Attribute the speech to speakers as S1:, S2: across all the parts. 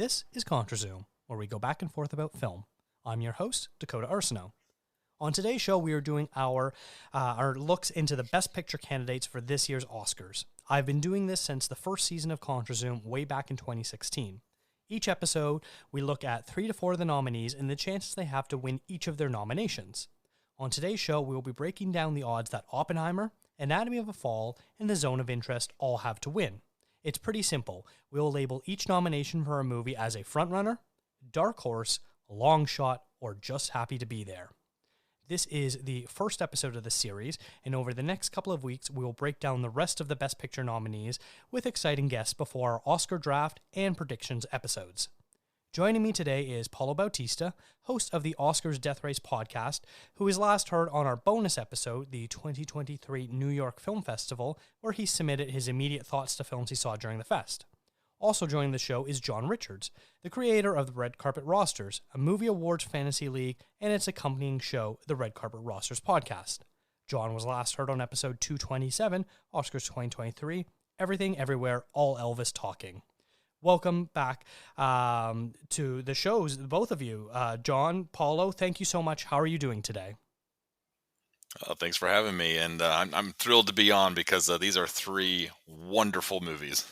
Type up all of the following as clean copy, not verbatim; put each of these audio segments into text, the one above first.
S1: This is ContraZoom, where we go back and forth about film. I'm your host, Dakota Arsenault. On today's show, we are doing our looks into the Best Picture candidates for this year's Oscars. I've been doing this since the first season of ContraZoom way back in 2016. Each episode, we look at 3 to 4 of the nominees and the chances they have to win each of their nominations. On today's show, we will be breaking down the odds that Oppenheimer, Anatomy of a Fall, and The Zone of Interest all have to win. It's pretty simple. We will label each nomination for a movie as a frontrunner, dark horse, long shot, or just happy to be there. This is the first episode of the series, and over the next couple of weeks, we will break down the rest of the Best Picture nominees with exciting guests before our Oscar draft and predictions episodes. Joining me today is Paulo Bautista, host of the Oscars Death Race podcast, who is last heard on our bonus episode, the 2023 New York Film Festival, where he submitted his immediate thoughts to films he saw during the fest. Also joining the show is John Richards, the creator of the Red Carpet Rosters, a movie awards fantasy league, and its accompanying show, the Red Carpet Rosters podcast. John was last heard on episode 227, Oscars 2023, Everything Everywhere, All Elvis Talking. Welcome back to the shows, both of you. John, Paulo, thank you so much. How are you doing today?
S2: Thanks for having me, and I'm thrilled to be on because these are 3 wonderful movies.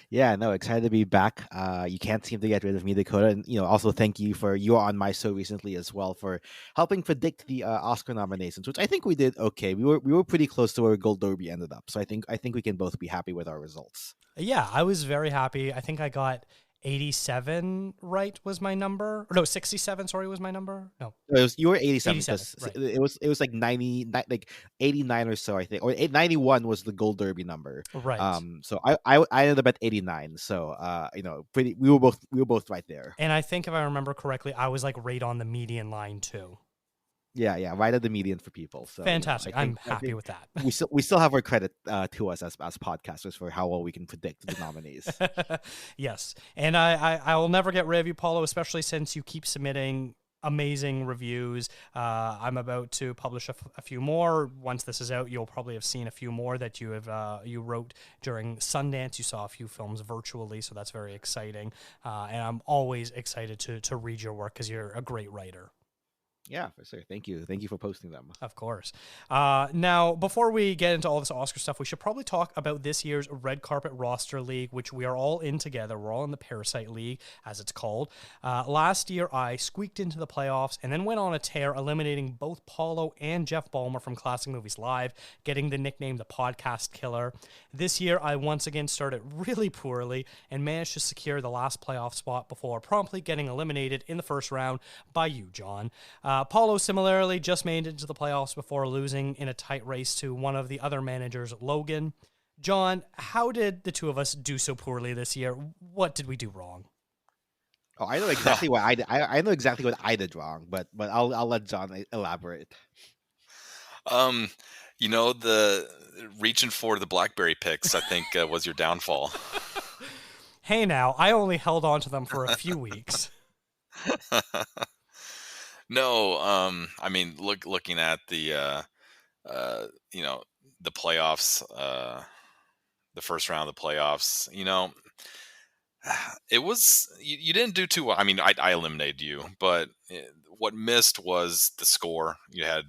S3: Yeah, no, excited to be back. You can't seem to get rid of me, Dakota. And also thank you for you were on my show recently as well for helping predict the Oscar nominations, which I think we did okay. We were pretty close to where Gold Derby ended up, so I think we can both be happy with our results.
S1: Yeah, I was very happy. I think I got 87 right was my number. Or no, 67, sorry, was my number. No.
S3: You were 87 because
S1: right.
S3: it was like 90, like 89 or so, I think, or 91 was the Gold Derby number.
S1: Right.
S3: So I ended up at 89. So pretty. We were both right there.
S1: And I think if I remember correctly, I was like right on the median line too.
S3: Yeah, right at the median for people. So
S1: fantastic. I'm happy with that.
S3: We still have our credit to us as podcasters for how well we can predict the nominees.
S1: Yes, and I will never get rid of you, Paulo, especially since you keep submitting amazing reviews. I'm about to publish a few more. Once this is out, you'll probably have seen a few more that you have you wrote during Sundance. You saw a few films virtually, so that's very exciting. And I'm always excited to read your work because you're a great writer.
S3: Yeah, for sure. Thank you for posting them.
S1: Of course. Now, before we get into all this Oscar stuff, we should probably talk about this year's Red Carpet Roster League, which we are all in together. We're all in the Parasite League, as it's called. Last year, I squeaked into the playoffs and then went on a tear, eliminating both Paulo and Jeff Ballmer from Classic Movies Live, getting the nickname the Podcast Killer. This year, I once again started really poorly and managed to secure the last playoff spot before promptly getting eliminated in the first round by you, John. Paulo similarly just made it into the playoffs before losing in a tight race to one of the other managers, Logan. John, how did the two of us do so poorly this year? What did we do wrong?
S3: Oh, I know exactly what I know exactly what I did wrong, but I'll let John elaborate.
S2: The reaching for the BlackBerry picks, I think, was your downfall.
S1: Hey, now I only held on to them for a few weeks.
S2: No, I mean, looking at the the playoffs, the first round of the playoffs, it was you didn't do too well. I mean, I eliminated you, but what missed was the score. You had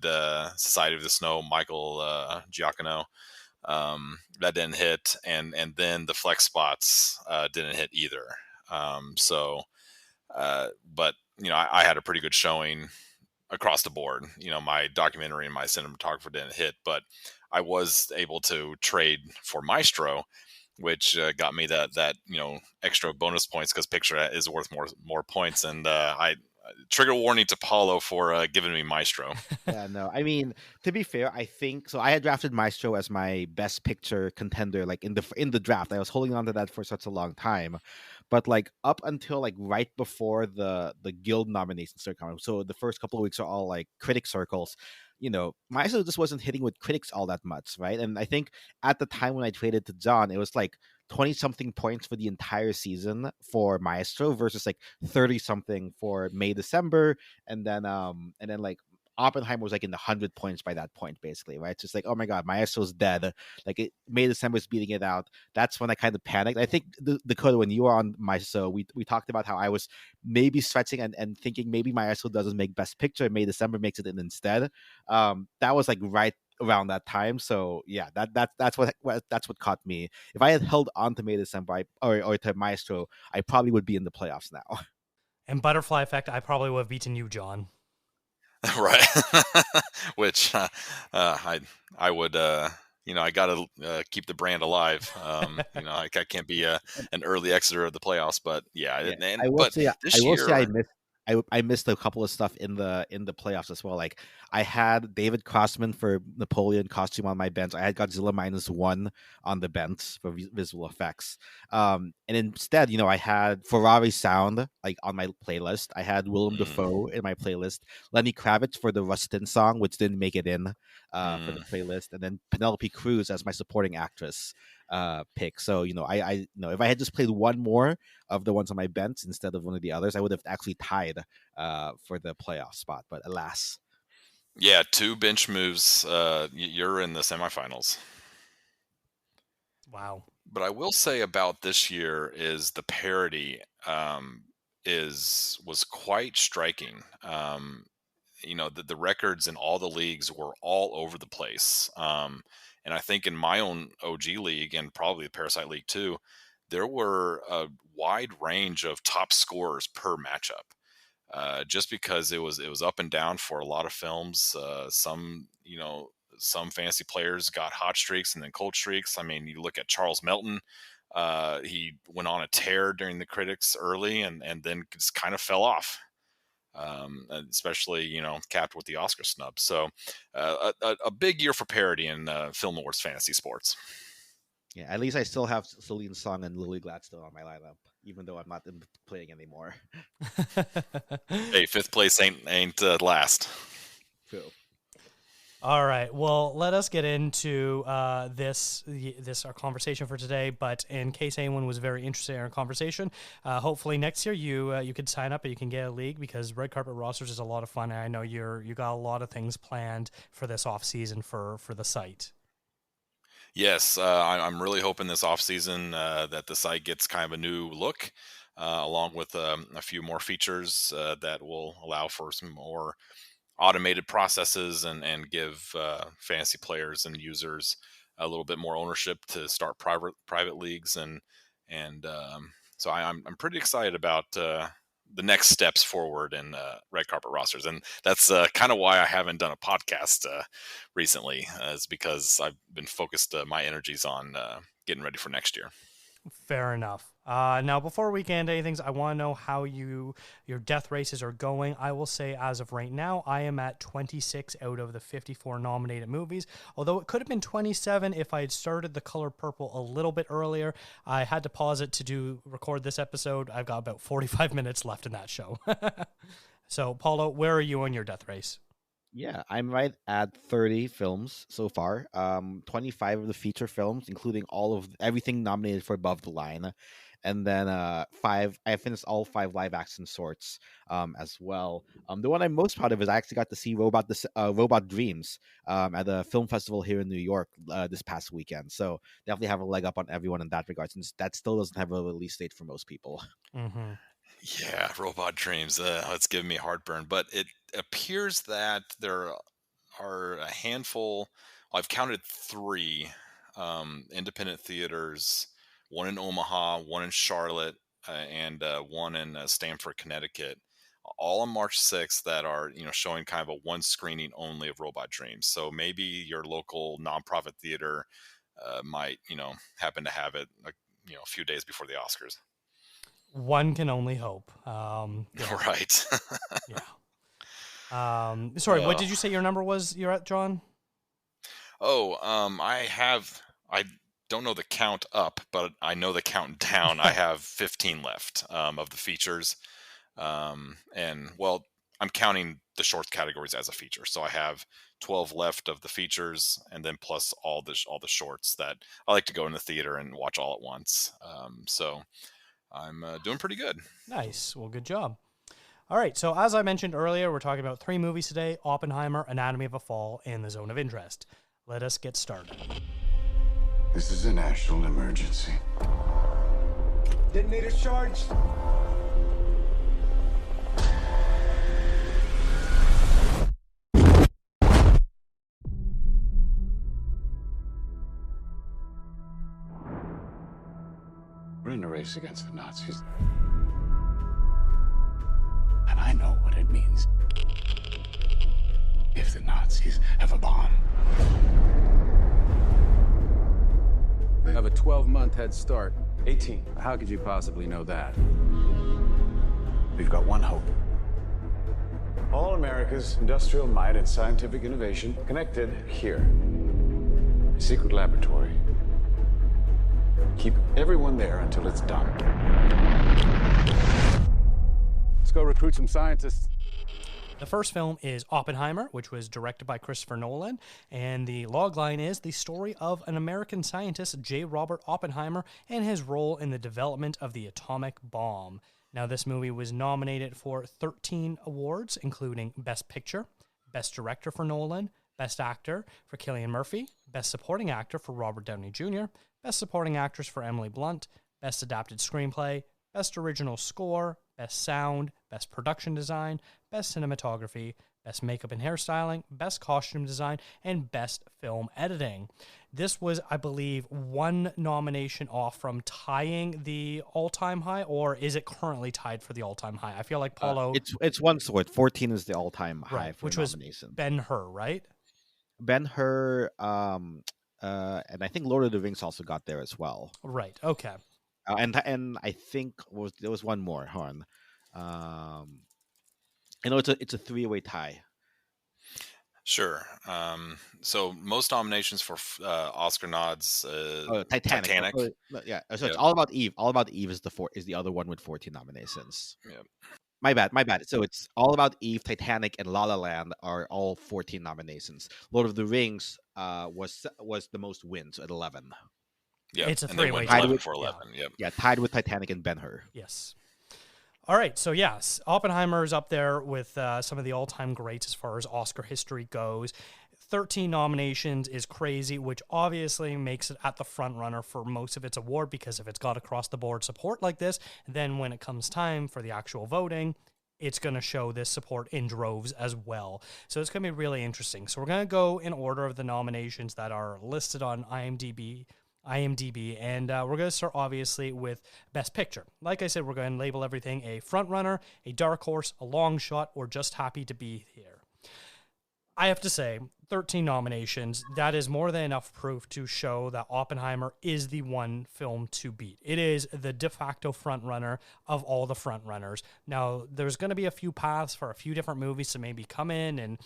S2: Society of the Snow, Michael Giacchino, that didn't hit, and then the flex spots didn't hit either. But I had a pretty good showing across the board. My documentary and my cinematographer didn't hit, but I was able to trade for Maestro, which got me that extra bonus points because picture is worth more points. And I trigger warning to Paulo for giving me Maestro.
S3: Yeah, no, I mean, to be fair, I think so. I had drafted Maestro as my best picture contender, like in the draft. I was holding on to that for such a long time. But like up until like right before the guild nominations started coming, so the first couple of weeks are all like critic circles. Maestro just wasn't hitting with critics all that much, right? And I think at the time when I traded to John, it was like 20 something points for the entire season for Maestro versus like 30 something for May, December, and then like Oppenheimer was like in the 100 points by that point, basically, right? It's just like, oh my god, Maestro's dead. Like May December's beating it out. That's when I kind of panicked. I think Dakota, when you were on my show, we talked about how I was maybe stretching and thinking maybe Maestro doesn't make Best Picture, May December makes it in instead. That was like right around that time. So yeah, that's what caught me. If I had held on to May December or to Maestro, I probably would be in the playoffs now.
S1: And Butterfly Effect, I probably would have beaten you, John.
S2: Right. Which I would I got to keep the brand alive. I can't be an early exiter of the playoffs, but yeah,
S3: Yeah, I will
S2: but
S3: say
S2: this
S3: I
S2: year,
S3: missed I missed a couple of stuff in the playoffs as well. Like I had David Crossman for Napoleon costume on my bench. I had Godzilla -1 on the bench for visual effects. And instead, I had Ferrari sound like on my playlist. I had Willem
S2: mm,
S3: Dafoe in my playlist. Lenny Kravitz for the Rustin song, which didn't make it in for the
S2: mm,
S3: playlist, and then Penelope Cruz as my supporting actress pick. So I if I had just played one more of the ones on my bench instead of one of the others, I would have actually tied for the playoff spot. But alas,
S2: yeah, 2 bench moves. You're in the semifinals.
S1: Wow.
S2: But I will say about this year is the parity was quite striking. The records in all the leagues were all over the place. And I think in my own OG league and probably the Parasite League too, there were a wide range of top scorers per matchup. Just because it was up and down for a lot of films. Some fantasy players got hot streaks and then cold streaks. I mean, you look at Charles Melton. He went on a tear during the critics early and then just kind of fell off. Especially capped with the Oscar snub. So a big year for parody in film awards fantasy sports.
S3: yeah, at least I still have Celine Song and Lily Gladstone on my lineup, even though I'm not playing anymore.
S2: Hey, fifth place ain't last.
S3: True.
S1: All right. Well, let us get into this our conversation for today. But in case anyone was very interested in our conversation, hopefully next year you could sign up and you can get a league, because Red Carpet Rosters is a lot of fun. And I know you got a lot of things planned for this off season for the site.
S2: Yes, I'm really hoping this offseason that the site gets kind of a new look, along with a few more features that will allow for some more automated processes and give fantasy players and users a little bit more ownership to start private leagues and so I'm pretty excited about the next steps forward in red carpet rosters, and that's kind of why I haven't done a podcast recently, is because I've been focused my energies on getting ready for next year.
S1: Fair enough. Now, before we get into anything, I want to know how your death races are going. I will say, as of right now, I am at 26 out of the 54 nominated movies. Although it could have been 27 if I had started The Color Purple a little bit earlier. I had to pause it to record this episode. I've got about 45 minutes left in that show. So, Paulo, where are you on your death race?
S3: Yeah, I'm right at 30 films so far. 25 of the feature films, including all of everything nominated for Above the Line. And then five, I finished all 5 live action sorts as well. The one I'm most proud of is I actually got to see Robot Dreams at a film festival here in New York this past weekend. So definitely have a leg up on everyone in that regard, since that still doesn't have a release date for most people.
S1: Mm-hmm.
S2: Yeah, Robot Dreams. It's giving me heartburn, but it appears that there are a handful. I've counted 3 independent theaters: one in Omaha, one in Charlotte, and one in Stamford, Connecticut, all on March 6th, that are showing kind of a one screening only of Robot Dreams. So maybe your local nonprofit theater might happen to have it a few days before the Oscars.
S1: One can only hope. Yeah.
S2: Right.
S1: Yeah. Sorry, what
S2: uh,
S1: did you say your number was you're at, John?
S2: I don't know the count up, but I know the count down. I have 15 left of the features. And well, I'm counting the short categories as a feature. So I have 12 left of the features, and then plus all the shorts that I like to go in the theater and watch all at once. So I'm doing pretty good.
S1: Nice. Well, good job. All right, so as I mentioned earlier, we're talking about 3 movies today: Oppenheimer, Anatomy of a Fall, and The Zone of Interest. Let us get started.
S4: This is a national emergency.
S5: Detonator charged.
S4: We're in a race against the Nazis. And I know what it means if the Nazis have a bomb.
S6: We have a 12-month head start.
S5: 18.
S6: How could you possibly know that?
S4: We've got one hope. All America's industrial might and scientific innovation connected here. A secret laboratory. Keep everyone there until it's done.
S6: Let's go recruit some scientists.
S1: The first film is Oppenheimer, which was directed by Christopher Nolan, and the logline is the story of an American scientist, J. Robert Oppenheimer, and his role in the development of the atomic bomb. Now, this movie was nominated for 13 awards, including Best Picture, Best Director for Nolan, Best Actor for Cillian Murphy, Best Supporting Actor for Robert Downey Jr., Best Supporting Actress for Emily Blunt, Best Adapted Screenplay, Best Original Score, Best Sound, Best Production Design, Best Cinematography, Best Makeup and Hairstyling, Best Costume Design, and Best Film Editing. This was, I believe, one nomination off from tying the all-time high, or is it currently tied for the all-time high? I feel like Paulo...
S3: It's one sort. 14 is the all-time high
S1: right,
S3: for
S1: which was
S3: nomination.
S1: Ben-Hur, right?
S3: Ben-Hur, and I think Lord of the Rings also got there as well.
S1: Right, okay.
S3: And I think there was one more. Hold on. I know it's a 3-way tie.
S2: Sure. So most nominations for Oscar nods.
S3: Titanic. So
S2: Yep.
S3: it's All About Eve. All About Eve is the other one with 14 nominations.
S2: Yep.
S3: My bad. So it's All About Eve, Titanic, and La La Land are all 14 nominations. Lord of the Rings was the most wins at 11.
S2: Yeah,
S1: It's a
S2: and they went
S1: three-way
S2: 11
S1: tie.
S2: for 11. Yep.
S3: Yeah, tied with Titanic and Ben-Hur.
S1: Yes. All right, so yes, Oppenheimer is up there with some of the all-time greats as far as Oscar history goes. 13 nominations is crazy, which obviously makes it at the front runner for most of its award, because if it's got across-the-board support like this, then when it comes time for the actual voting, it's going to show this support in droves as well. So it's going to be really interesting. So we're going to go in order of the nominations that are listed on IMDb, and we're going to start obviously with Best Picture. Like I said, we're going to label everything a front runner, a dark horse, a long shot, or just happy to be here. I have to say, 13 nominations, that is more than enough proof to show that Oppenheimer is the one film to beat. It is the de facto front runner of all the front runners. Now, there's going to be a few paths for a few different movies to maybe come in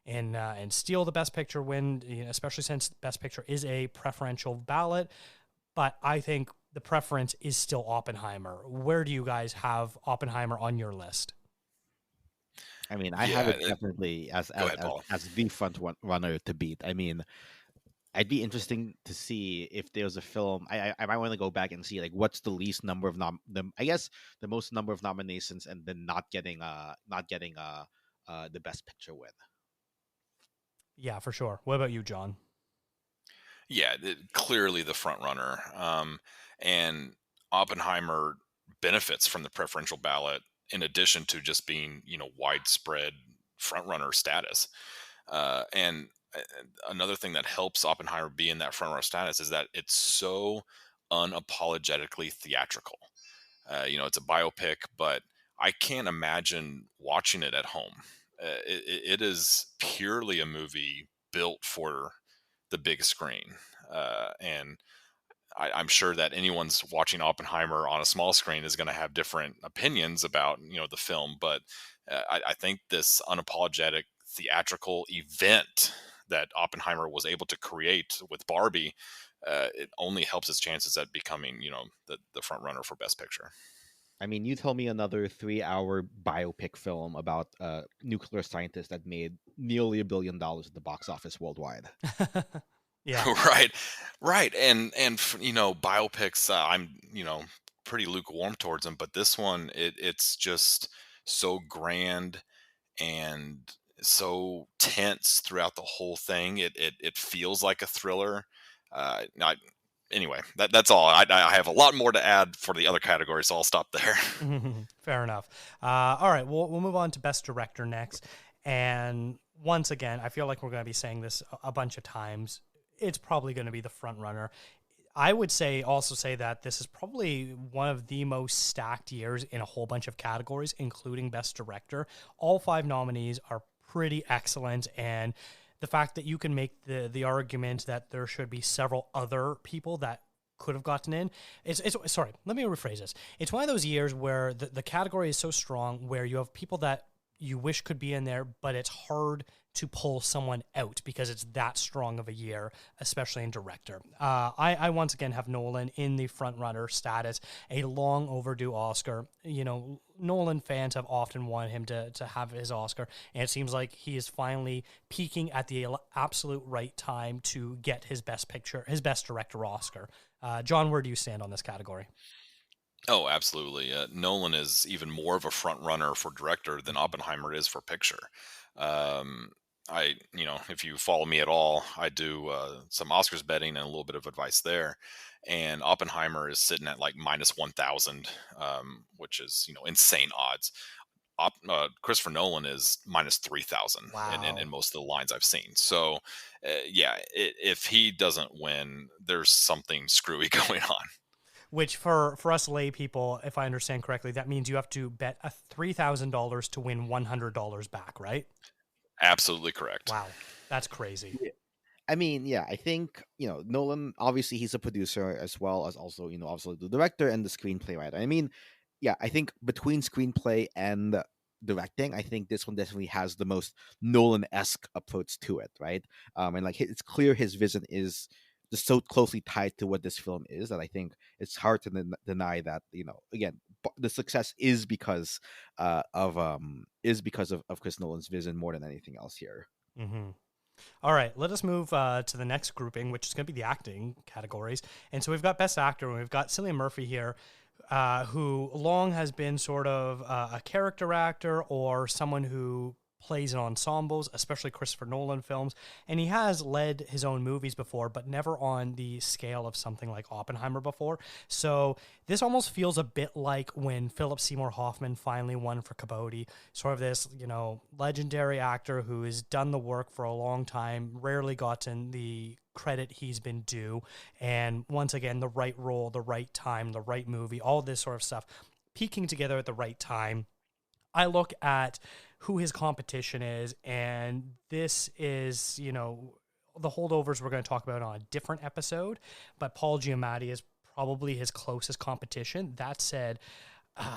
S1: and steal the Best Picture win, especially since Best Picture is a preferential ballot. But I think the preference is still Oppenheimer. Where do you guys have Oppenheimer on your list?
S3: I mean, I have it definitely as the front runner to beat. I mean, I'd be interesting to see if there's a film. I might want to go back and see like what's the least number of I guess the most number of nominations and then not getting the Best Picture win.
S1: Yeah, for sure. What about you, John?
S2: Yeah, clearly the front runner. And Oppenheimer benefits from the preferential ballot in addition to just being, widespread front runner status. And another thing that helps Oppenheimer be in that front runner status is that it's so unapologetically theatrical. It's a biopic, but I can't imagine watching it at home. It is purely a movie built for the big screen. And I'm sure that anyone's watching Oppenheimer on a small screen is going to have different opinions about, the film. But I think this unapologetic theatrical event that Oppenheimer was able to create with Barbie, it only helps its chances at becoming, the front runner for Best Picture.
S3: I mean, you tell me another 3-hour biopic film about a nuclear scientist that made nearly $1 billion at the box office worldwide.
S1: Yeah.
S2: Right. And biopics, I'm, pretty lukewarm towards them, but this one, it's just so grand and so tense throughout the whole thing. It feels like a thriller. Not Anyway. That's all. I have a lot more to add for the other categories, so I'll stop there.
S1: Fair enough. All right, we'll move on to Best Director next. And once again, I feel like we're going to be saying this a bunch of times. It's probably going to be the front runner. I would also say that this is probably one of the most stacked years in a whole bunch of categories, including Best Director. All 5 nominees are pretty excellent, and the fact that you can make the argument that there should be several other people that could have gotten in. Sorry, let me rephrase this. It's one of those years where the category is so strong where you have people that you wish could be in there, but it's hard to pull someone out because it's that strong of a year, especially in director. I once again have Nolan in the front runner status, a long overdue Oscar. Nolan fans have often wanted him to have his Oscar, and it seems like he is finally peaking at the absolute right time to get his best director Oscar. John, where do you stand on this category?
S2: Oh, absolutely. Nolan is even more of a front runner for director than Oppenheimer is for picture. Um, if you follow me at all, I do some Oscars betting and a little bit of advice there. And Oppenheimer is sitting at like minus 1,000, which is, insane odds. Christopher Nolan is minus 3,000
S1: Wow.
S2: in most of the lines I've seen. So, if he doesn't win, there's something screwy going on.
S1: Which for us lay people, if I understand correctly, that means you have to bet $3,000 to win $100 back, right?
S2: Absolutely correct.
S1: Wow, that's crazy.
S3: Yeah. I mean, yeah, I think, Nolan, obviously he's a producer as well as also, obviously the director and the screenplay writer. I mean, yeah, I think between screenplay and directing, I think this one definitely has the most Nolan-esque approach to it, right? And like it's clear his vision is just so closely tied to what this film is that I think it's hard to deny that, again, the success is because of Chris Nolan's vision more than anything else here.
S1: Mm-hmm. All right, let us move to the next grouping, which is going to be the acting categories. And so we've got Best Actor, and we've got Cillian Murphy here, who long has been sort of a character actor or someone who plays in ensembles, especially Christopher Nolan films. And he has led his own movies before, but never on the scale of something like Oppenheimer before. So this almost feels a bit like when Philip Seymour Hoffman finally won for Capote, sort of this, legendary actor who has done the work for a long time, rarely gotten the credit he's been due. And once again, the right role, the right time, the right movie, all this sort of stuff, peaking together at the right time. I look at who his competition is, and this is, the holdovers we're going to talk about on a different episode, but Paul Giamatti is probably his closest competition. That said,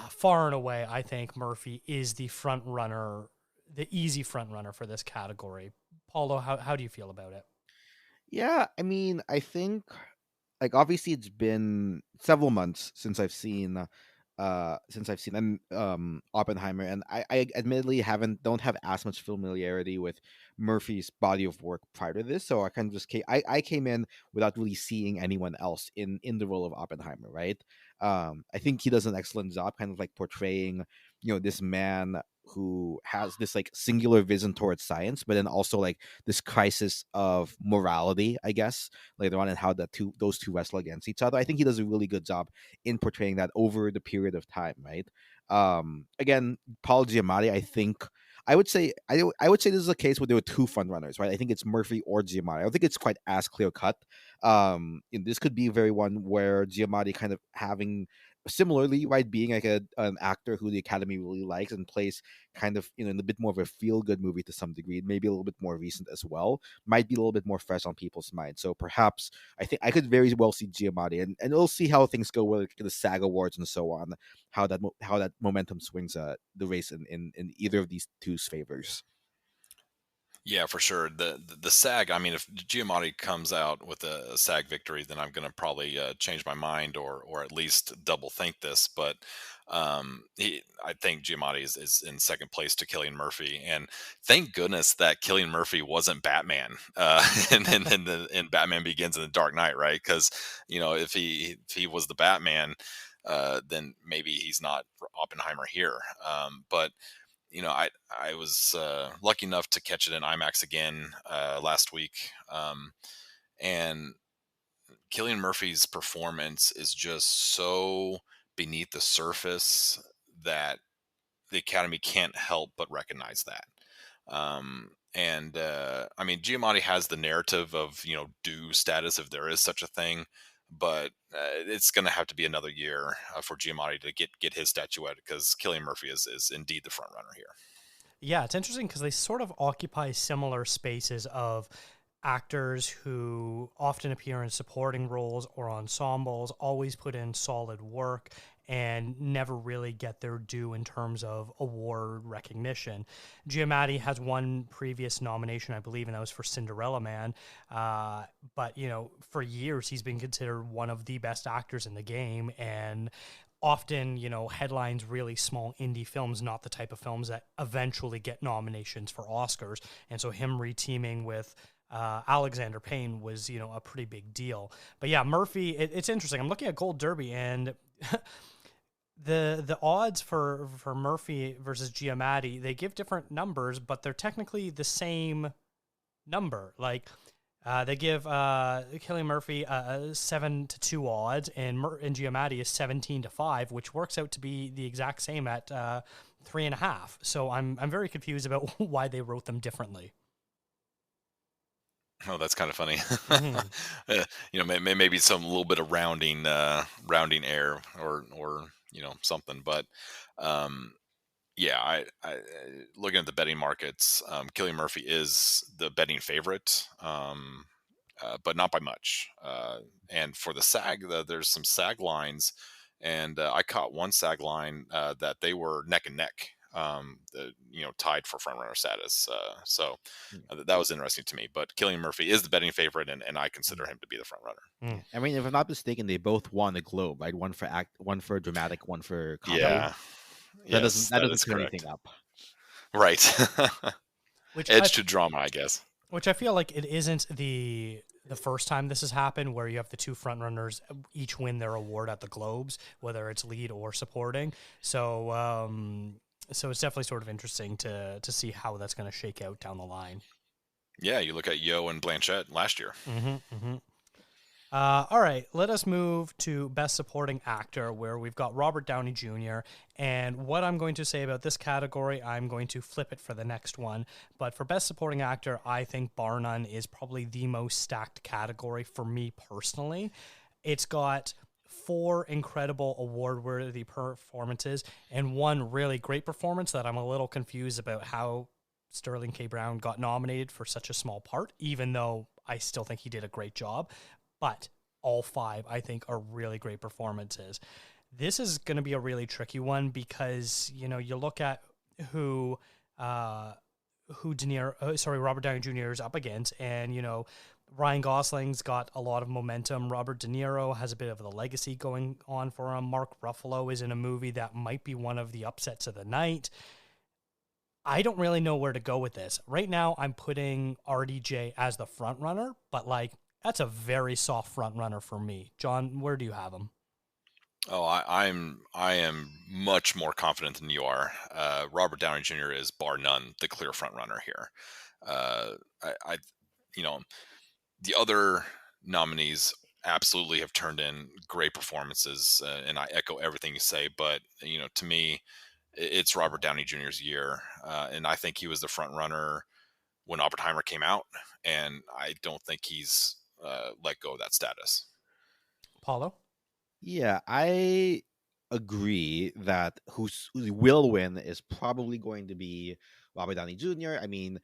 S1: far and away, I think Murphy is the front runner, the easy front runner for this category. Paulo, how do you feel about it?
S3: Yeah, I mean, I think like obviously it's been several months since I've seen Oppenheimer, and I admittedly don't have as much familiarity with Murphy's body of work prior to this, so I kind of just I came in without really seeing anyone else in the role of Oppenheimer, right? I think he does an excellent job, kind of like portraying this man who has this like singular vision towards science, but then also like this crisis of morality, I guess, later on, and how those two wrestle against each other. I think he does a really good job in portraying that over the period of time, right? Again, Paul Giamatti, I think I would say this is a case where there were two front runners, right? I think it's Murphy or Giamatti. I don't think it's quite as clear cut. This could be very one where Giamatti kind of having similarly, right, being like an actor who the Academy really likes and plays kind of in a bit more of a feel good movie to some degree, maybe a little bit more recent as well, might be a little bit more fresh on people's minds. So perhaps I think I could very well see Giamatti, and we'll see how things go with the SAG Awards and so on, how that momentum swings the race in either of these two's favors.
S2: Yeah, for sure. The SAG. I mean, if Giamatti comes out with a SAG victory, then I'm going to probably change my mind or at least double think this. But I think Giamatti is in second place to Cillian Murphy, and thank goodness that Cillian Murphy wasn't Batman in Batman Begins and The Dark Knight, right? Because if he was the Batman. then maybe he's not Oppenheimer here. But I was lucky enough to catch it in IMAX again last week, and Cillian Murphy's performance is just so beneath the surface that the Academy can't help but recognize that. And I mean, Giamatti has the narrative of due status if there is such a thing, but it's going to have to be another year for Giamatti to get his statuette, because Cillian Murphy is indeed the front runner here.
S1: Yeah, it's interesting because they sort of occupy similar spaces of actors who often appear in supporting roles or ensembles, always put in solid work, and never really get their due in terms of award recognition. Giamatti has one previous nomination, I believe, and that was for Cinderella Man. But, for years, he's been considered one of the best actors in the game, and often, headlines really small indie films, not the type of films that eventually get nominations for Oscars. And so him reteaming with Alexander Payne was, a pretty big deal. But yeah, Murphy, it's interesting. I'm looking at Gold Derby, and the odds for Murphy versus Giamatti, they give different numbers, but they're technically the same number. Like, they give Cillian Murphy 7-2 odds, and Giamatti is 17-5, which works out to be the exact same at 3.5. So I'm very confused about why they wrote them differently.
S2: Oh, that's kind of funny.
S1: Mm-hmm.
S2: Maybe some little bit of rounding error or something. But yeah, I looking at the betting markets, Cillian Murphy is the betting favorite, but not by much. And for the SAG, there's some SAG lines, and I caught one SAG line that they were neck and neck, tied for frontrunner status. So that was interesting to me. But Cillian Murphy is the betting favorite, and I consider him to be the front runner.
S1: Mm.
S3: I mean, if I'm not mistaken, they both won a Globe, right? One for dramatic, one for comedy.
S2: Yeah.
S3: That
S2: Yes,
S3: doesn't
S2: is
S3: clear
S2: correct.
S3: anything up.
S2: Right.
S1: Which
S2: Edge to drama, I guess.
S1: Which I feel like it isn't the first time this has happened, where you have the two frontrunners each win their award at the Globes, whether it's lead or supporting. So so it's definitely sort of interesting to see how that's going to shake out down the line.
S2: Yeah, you look at Yo and Blanchett last year.
S1: Mm-hmm, mm-hmm. All right, let us move to Best Supporting Actor, where we've got Robert Downey Jr. And what I'm going to say about this category, I'm going to flip it for the next one. But for Best Supporting Actor, I think bar none is probably the most stacked category for me personally. It's got 4 incredible award-worthy performances and one really great performance that I'm a little confused about how Sterling K. Brown got nominated for such a small part, even though I still think he did a great job. But all 5, I think, are really great performances. This is going to be a really tricky one because, you look at who Robert Downey Jr. is up against, and, Ryan Gosling's got a lot of momentum. Robert De Niro has a bit of the legacy going on for him. Mark Ruffalo is in a movie that might be one of the upsets of the night. I don't really know where to go with this. Right now, I'm putting RDJ as the front runner, but that's a very soft front runner for me. John, where do you have him?
S2: Oh, I am much more confident than you are. Robert Downey Jr. is bar none the clear front runner here. The other nominees absolutely have turned in great performances, and I echo everything you say. But to me, it's Robert Downey Jr.'s year, and I think he was the front runner when Oppenheimer came out, and I don't think he's let go of that status.
S1: Paulo?
S3: Yeah, I agree that who will win is probably going to be Robert Downey Jr. I mean,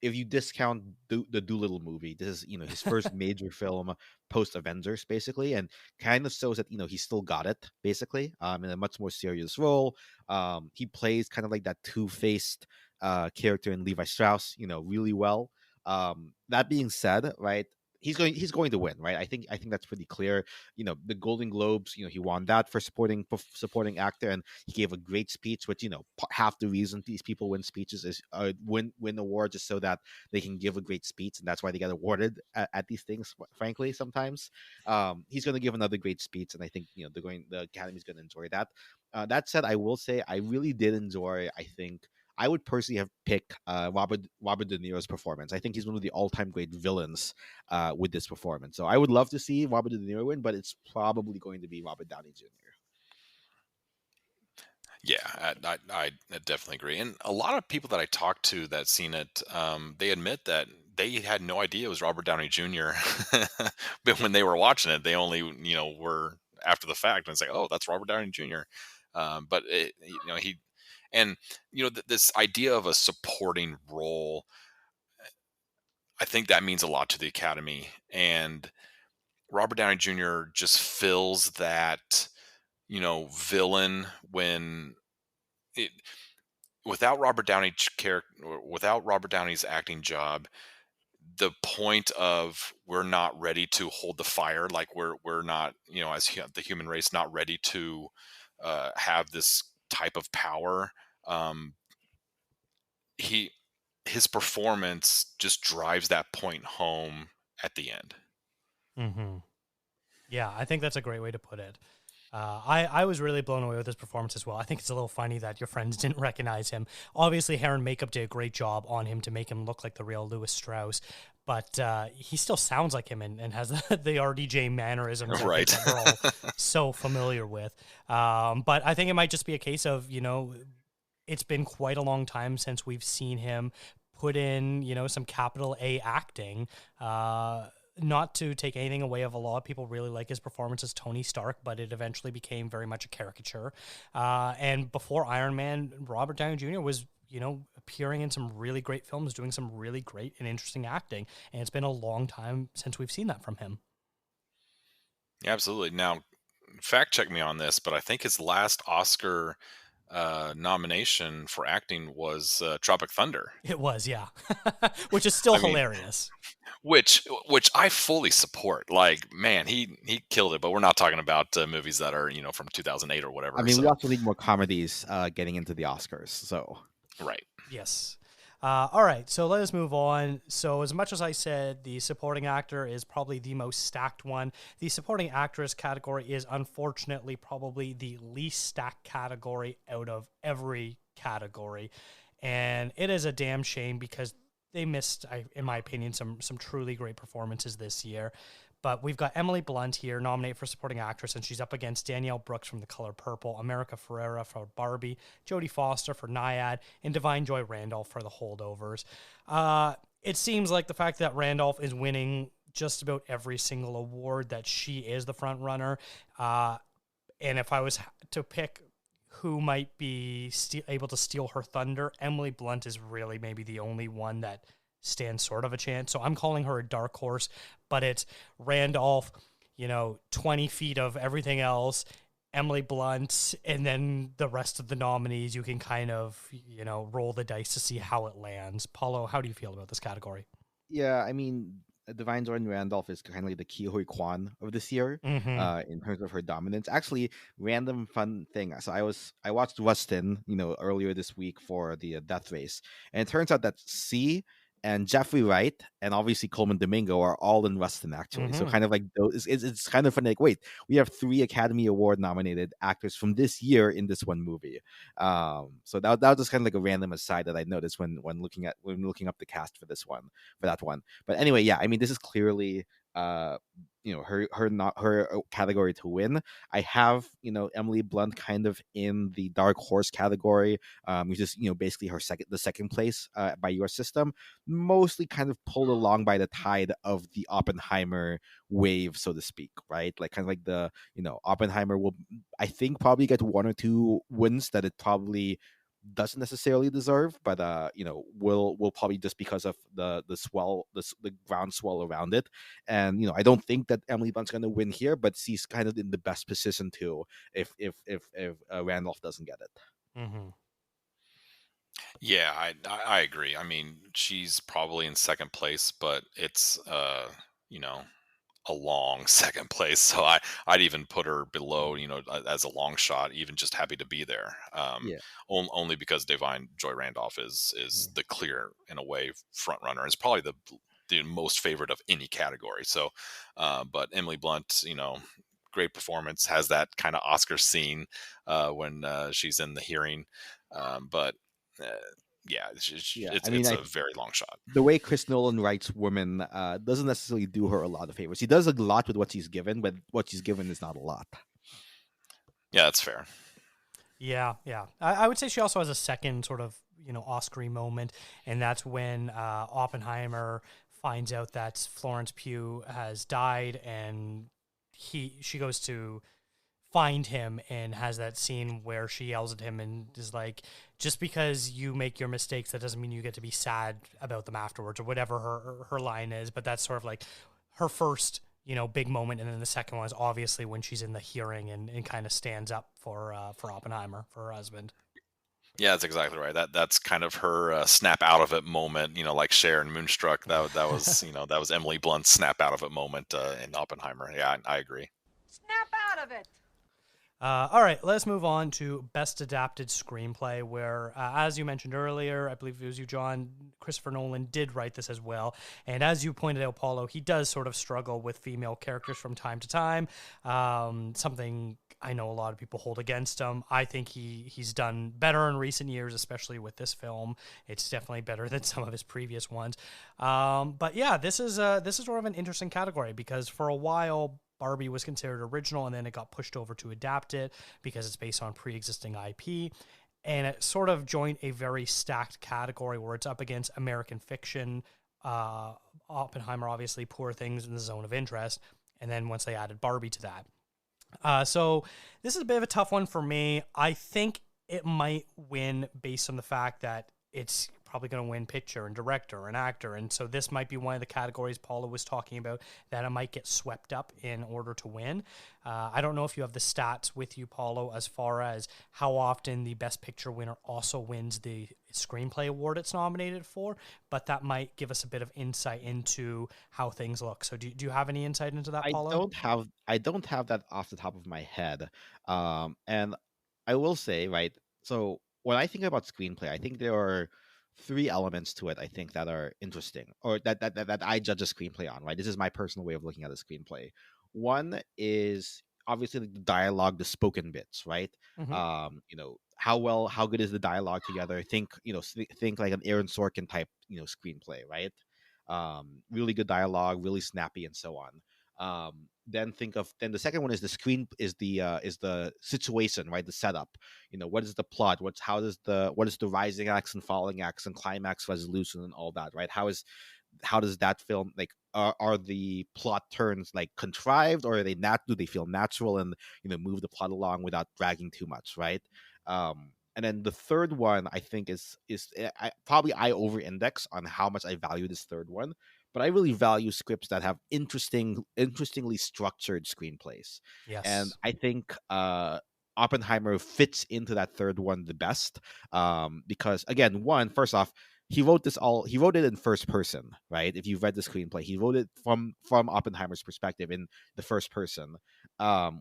S3: if you discount the Doolittle movie, this is his first major film post Avengers, basically, and kind of shows that he still got it, basically, in a much more serious role. He plays kind of like that two-faced character in Levi Strauss, really well. That being said, right, he's going to win, right? I think that's pretty clear. The Golden Globes, he won that for supporting actor, and he gave a great speech. Which half the reason these people win speeches is win awards is so that they can give a great speech, and that's why they get awarded at these things. Frankly, sometimes he's going to give another great speech, and I think the Academy's going to enjoy that. That said, I will say I really did enjoy. I think I would personally have picked Robert De Niro's performance. I think he's one of the all-time great villains with this performance. So I would love to see Robert De Niro win, but it's probably going to be Robert Downey Jr.
S2: Yeah, I definitely agree. And a lot of people that I talked to that seen it, they admit that they had no idea it was Robert Downey Jr. But when they were watching it, they only were after the fact and it's like, oh, that's Robert Downey Jr. But he and this idea of a supporting role, I think that means a lot to the Academy, and Robert Downey Jr. just fills that villain when it, without Robert Downey's character, without Robert Downey's acting job, the point of we're not ready to hold the fire, like we're not, as the human race, not ready to have this type of power. Um, he his performance just drives that point home at the end.
S1: Mm-hmm. Yeah, I think that's a great way to put it. I was really blown away with his performance as well. I think it's a little funny that your friends didn't recognize him. Obviously, hair and makeup did a great job on him to make him look like the real Louis Strauss, but he still sounds like him and has the RDJ mannerisms
S2: Right.
S1: that we're all so familiar with. But I think it might just be a case of, it's been quite a long time since we've seen him put in, some capital A acting. Not to take anything away of a lot of people really like his performance as Tony Stark, but it eventually became very much a caricature. And before Iron Man, Robert Downey Jr. was, appearing in some really great films, doing some really great and interesting acting. And it's been a long time since we've seen that from him.
S2: Yeah, absolutely. Now, fact check me on this, but I think his last Oscar nomination for acting was Tropic Thunder.
S1: It was, yeah. Which is still hilarious.
S2: Which I fully support. Like, man, he killed it. But we're not talking about movies that are from 2008 or whatever.
S3: I mean, we also need more comedies getting into the Oscars. So
S2: right.
S1: Yes. All right, so let us move on. So as much as I said the supporting actor is probably the most stacked one, the supporting actress category is unfortunately probably the least stacked category out of every category. And it is a damn shame because they missed, in my opinion, some truly great performances this year. But we've got Emily Blunt here nominated for supporting actress, and she's up against Danielle Brooks from The Color Purple, America Ferrera for Barbie, Jodie Foster for Nyad, and Divine Joy Randolph for The Holdovers. It seems like the fact that Randolph is winning just about every single award that she is the front runner. And if I was to pick who might be able to steal her thunder, Emily Blunt is really maybe the only one that stands sort of a chance. So I'm calling her a dark horse, but it's Randolph, 20 feet of everything else, Emily Blunt, and then the rest of the nominees, you can kind of, roll the dice to see how it lands. Paulo, how do you feel about this category?
S3: Yeah, I mean, Divine Jordan Randolph is kind of like the Kihui Kwan of this year in terms of her dominance. Actually, random fun thing. So I watched Rustin, earlier this week for the Death Race, and it turns out that C and Jeffrey Wright and obviously Coleman Domingo are all in Rustin actually. So kind of like those, it's kind of funny. Like, wait, we have 3 Academy Award nominated actors from this year in this one movie. So that was just kind of like a random aside that I noticed when looking up the cast for that one. But anyway, yeah, I mean, this is clearly her category to win. I have Emily Blunt kind of in the dark horse category, which is basically the second place by your system, mostly kind of pulled along by the tide of the Oppenheimer wave, so to speak, right? Like kind of like the Oppenheimer will, I think, probably get 1 or 2 wins that it probably doesn't necessarily deserve, but will probably just because of the groundswell around it. And I don't think that Emily Blunt's going to win here, but she's kind of in the best position to if Randolph doesn't get it.
S1: Mm-hmm.
S2: Yeah, I agree. I mean, she's probably in second place, but it's you know, a long second place. So I'd even put her below, as a long shot, even just happy to be there.
S3: Yeah.
S2: Only because Devine Joy Randolph is the clear, in a way, front runner. It's probably the most favorite of any category. So, but Emily Blunt, great performance, has that kind of Oscar scene when she's in the hearing. But uh, yeah,
S3: Yeah. I mean,
S2: it's a very long shot.
S3: the way Chris Nolan writes women doesn't necessarily do her a lot of favors. He does a lot with what she's given, but what she's given is not a lot.
S2: Yeah, that's fair.
S1: Yeah, yeah. I would say she also has a second sort of, Oscar-y moment, and that's when Oppenheimer finds out that Florence Pugh has died, and she goes to find him and has that scene where she yells at him and is like, just because you make your mistakes, that doesn't mean you get to be sad about them afterwards, or whatever her line is. But that's sort of like her first, big moment. And then the second one is obviously when she's in the hearing and kind of stands up for Oppenheimer, for her husband.
S2: Yeah, that's exactly right. That's kind of her snap out of it moment. Like Cher in Moonstruck. That was that was Emily Blunt's snap out of it moment in Oppenheimer. Yeah, I agree.
S5: Snap out of it.
S1: All right, let's move on to Best Adapted Screenplay, where, as you mentioned earlier, I believe it was you, John, Christopher Nolan did write this as well. And as you pointed out, Paulo, he does sort of struggle with female characters from time to time, something I know a lot of people hold against him. I think he's done better in recent years, especially with this film. It's definitely better than some of his previous ones. But yeah, this is sort of an interesting category because for a while, Barbie was considered original, and then it got pushed over to adapt it because it's based on pre-existing IP. And it sort of joined a very stacked category where it's up against American Fiction, Oppenheimer, obviously, Poor Things, in The Zone of Interest, and then once they added Barbie to that. So this is a bit of a tough one for me. I think it might win based on the fact that it's probably going to win picture and director and actor. And so this might be one of the categories Paula was talking about that it might get swept up in order to win. I don't know if you have the stats with you, Paulo, as far as how often the Best Picture winner also wins the screenplay award it's nominated for, but that might give us a bit of insight into how things look. So do you have any insight into that, Paulo?
S3: I don't have that off the top of my head. And I will say, right, so when I think about screenplay, I think there are three elements to it I think that are interesting, or that I judge a screenplay on, right? This is my personal way of looking at a screenplay. One is obviously like the dialogue, the spoken bits, right?
S1: Mm-hmm.
S3: How good is the dialogue together? Think like an Aaron Sorkin type, screenplay, right? Really good dialogue, really snappy, and so on. Then the second one is the screen is the situation, right? The setup. What is the plot? What is the rising acts and falling acts and climax resolution and all that, right? How does that film, like, are the plot turns like contrived, or are they do they feel natural and move the plot along without dragging too much, right? And then the third one I think I over index on how much I value this third one, but I really value scripts that have interestingly structured screenplays. And
S1: Yes.
S3: I think Oppenheimer fits into that third one the best, because again, first off, he wrote it in first person, right? If you've read the screenplay, he wrote it from Oppenheimer's perspective in the first person,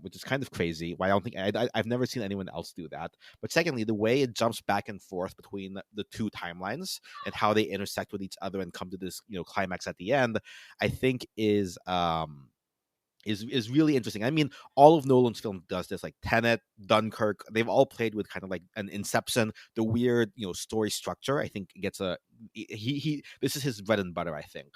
S3: which is kind of crazy. Why I don't think I've never seen anyone else do that. But secondly, the way it jumps back and forth between the two timelines and how they intersect with each other and come to this climax at the end, I think is really interesting. I mean, all of Nolan's film does this, like Tenet, Dunkirk. They've all played with kind of like an Inception, the weird, story structure. I think gets he this is his bread and butter, I think.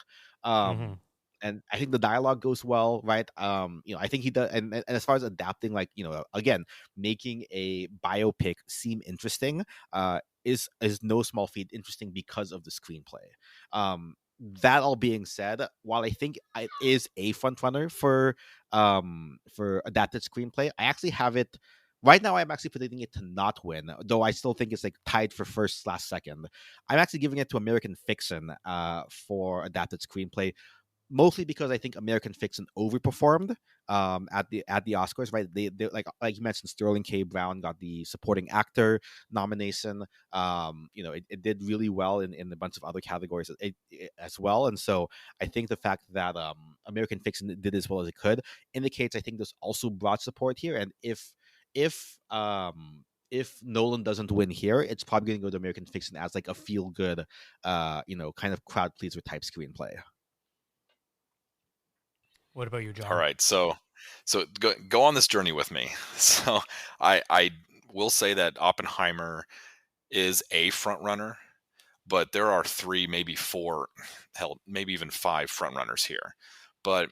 S1: Mm-hmm.
S3: And I think the dialogue goes well, right? I think he does, and as far as adapting, like, again, making a biopic seem interesting, is no small feat. Interesting because of the screenplay. That all being said, while I think it is a front runner for adapted screenplay, I actually have it right now. I'm actually predicting it to not win, though I still think it's like tied for first/second. I'm actually giving it to American Fiction for adapted screenplay, mostly because I think American Fiction overperformed at the Oscars. Right, they like you mentioned, Sterling K. Brown got the supporting actor nomination. It did really well in a bunch of other categories as well. And so I think the fact that American Fiction did as well as it could, indicates I think there's also broad support here. And if Nolan doesn't win here, it's probably going to go to American Fiction as like a feel good, kind of crowd pleaser type screenplay.
S1: What about you, John?
S2: All right, so go on this journey with me. So I will say that Oppenheimer is a front runner, but there are 3, maybe 4, hell, maybe even 5 front runners here. But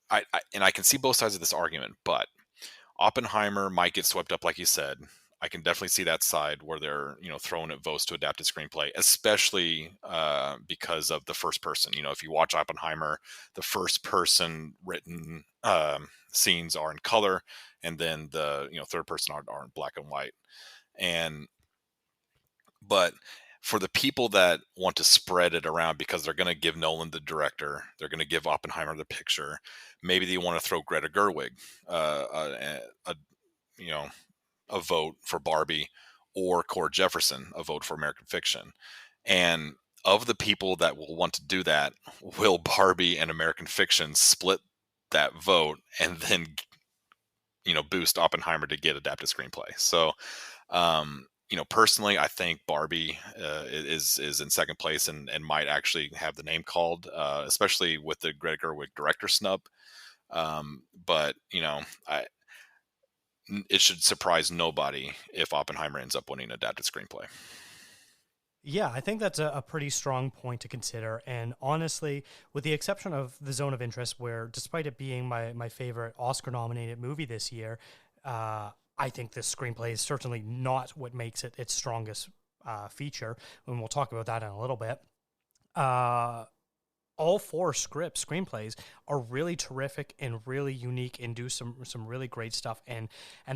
S2: I can see both sides of this argument, but Oppenheimer might get swept up, like you said. I can definitely see that side where they're throwing at votes to adapt a screenplay, especially because of the first person. If you watch Oppenheimer, the first person written scenes are in color, and then the third person are in black and white. But for the people that want to spread it around because they're going to give Nolan the director, they're going to give Oppenheimer the picture. Maybe they want to throw Greta Gerwig a vote for Barbie, or Core Jefferson a vote for American Fiction. And of the people that will want to do that, will Barbie and American Fiction split that vote and then boost Oppenheimer to get adapted screenplay? So personally, I think Barbie is in second place and might actually have the name called, especially with the Greta Gerwig director snub. But it should surprise nobody if Oppenheimer ends up winning adapted screenplay.
S1: Yeah, I think that's a pretty strong point to consider. And honestly, with the exception of The Zone of Interest, where despite it being my favorite Oscar-nominated movie this year, I think this screenplay is certainly not what makes it its strongest feature, and we'll talk about that in a little bit. All 4 screenplays are really terrific and really unique and do some really great stuff. And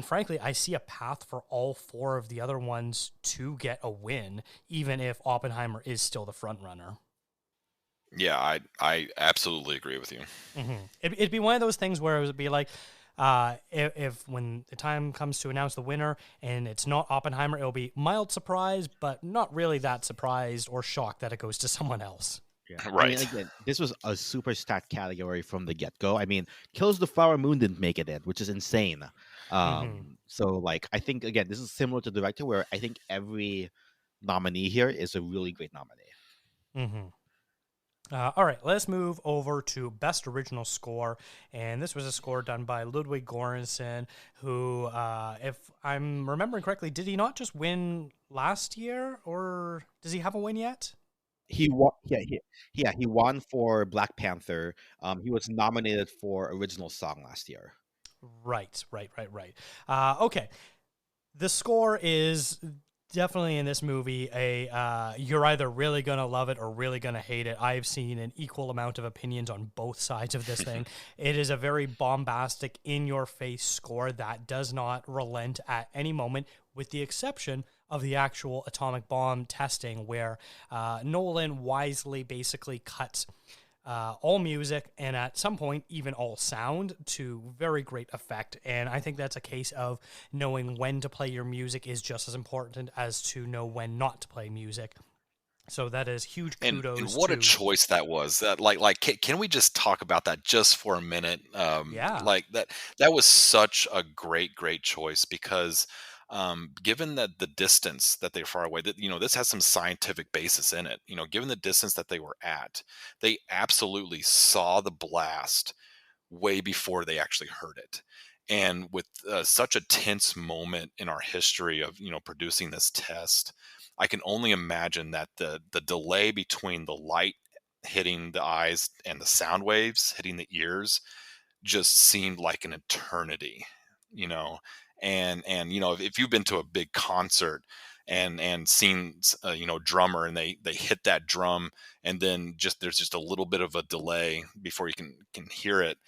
S1: frankly, I see a path for all 4 of the other ones to get a win, even if Oppenheimer is still the front runner.
S2: Yeah, I absolutely agree with you.
S1: Mm-hmm. It'd be one of those things where it would be like, if when the time comes to announce the winner and it's not Oppenheimer, it'll be mild surprise, but not really that surprised or shocked that it goes to someone else.
S3: Yeah.
S2: Right.
S3: I mean, again, this was a super stat category from the get-go. I mean, Kills the Flower Moon didn't make it in, which is insane. So, like, I think, again, this is similar to Director, where I think every nominee here is a really great nominee.
S1: All right, let's move over to Best Original Score. And this was a score done by Ludwig Göransson, who, if I'm remembering correctly, did he not just win last year, or does he have a win yet?
S3: He won. Yeah, he won for Black Panther. He was nominated for original song last year.
S1: Right. Okay, the score is definitely in this movie you're either really gonna love it or really gonna hate it. I've seen an equal amount of opinions on both sides of this thing. It is a very bombastic, in-your-face score that does not relent at any moment, with the exception of the actual atomic bomb testing, where Nolan wisely basically cuts all music and at some point even all sound to very great effect. And I think that's a case of knowing when to play your music is just as important as to know when not to play music. So that is huge kudos.
S2: And what a choice that was. That can we just talk about that just for a minute?
S1: Yeah.
S2: Like that was such a great choice, because given that the distance that they're far away, that this has some scientific basis in it. Given the distance that they were at, they absolutely saw the blast way before they actually heard it. And with such a tense moment in our history of producing this test, I can only imagine that the delay between the light hitting the eyes and the sound waves hitting the ears just seemed like an eternity. And if you've been to a big concert and seen drummer, and they hit that drum, and then there's just a little bit of a delay before you can hear it,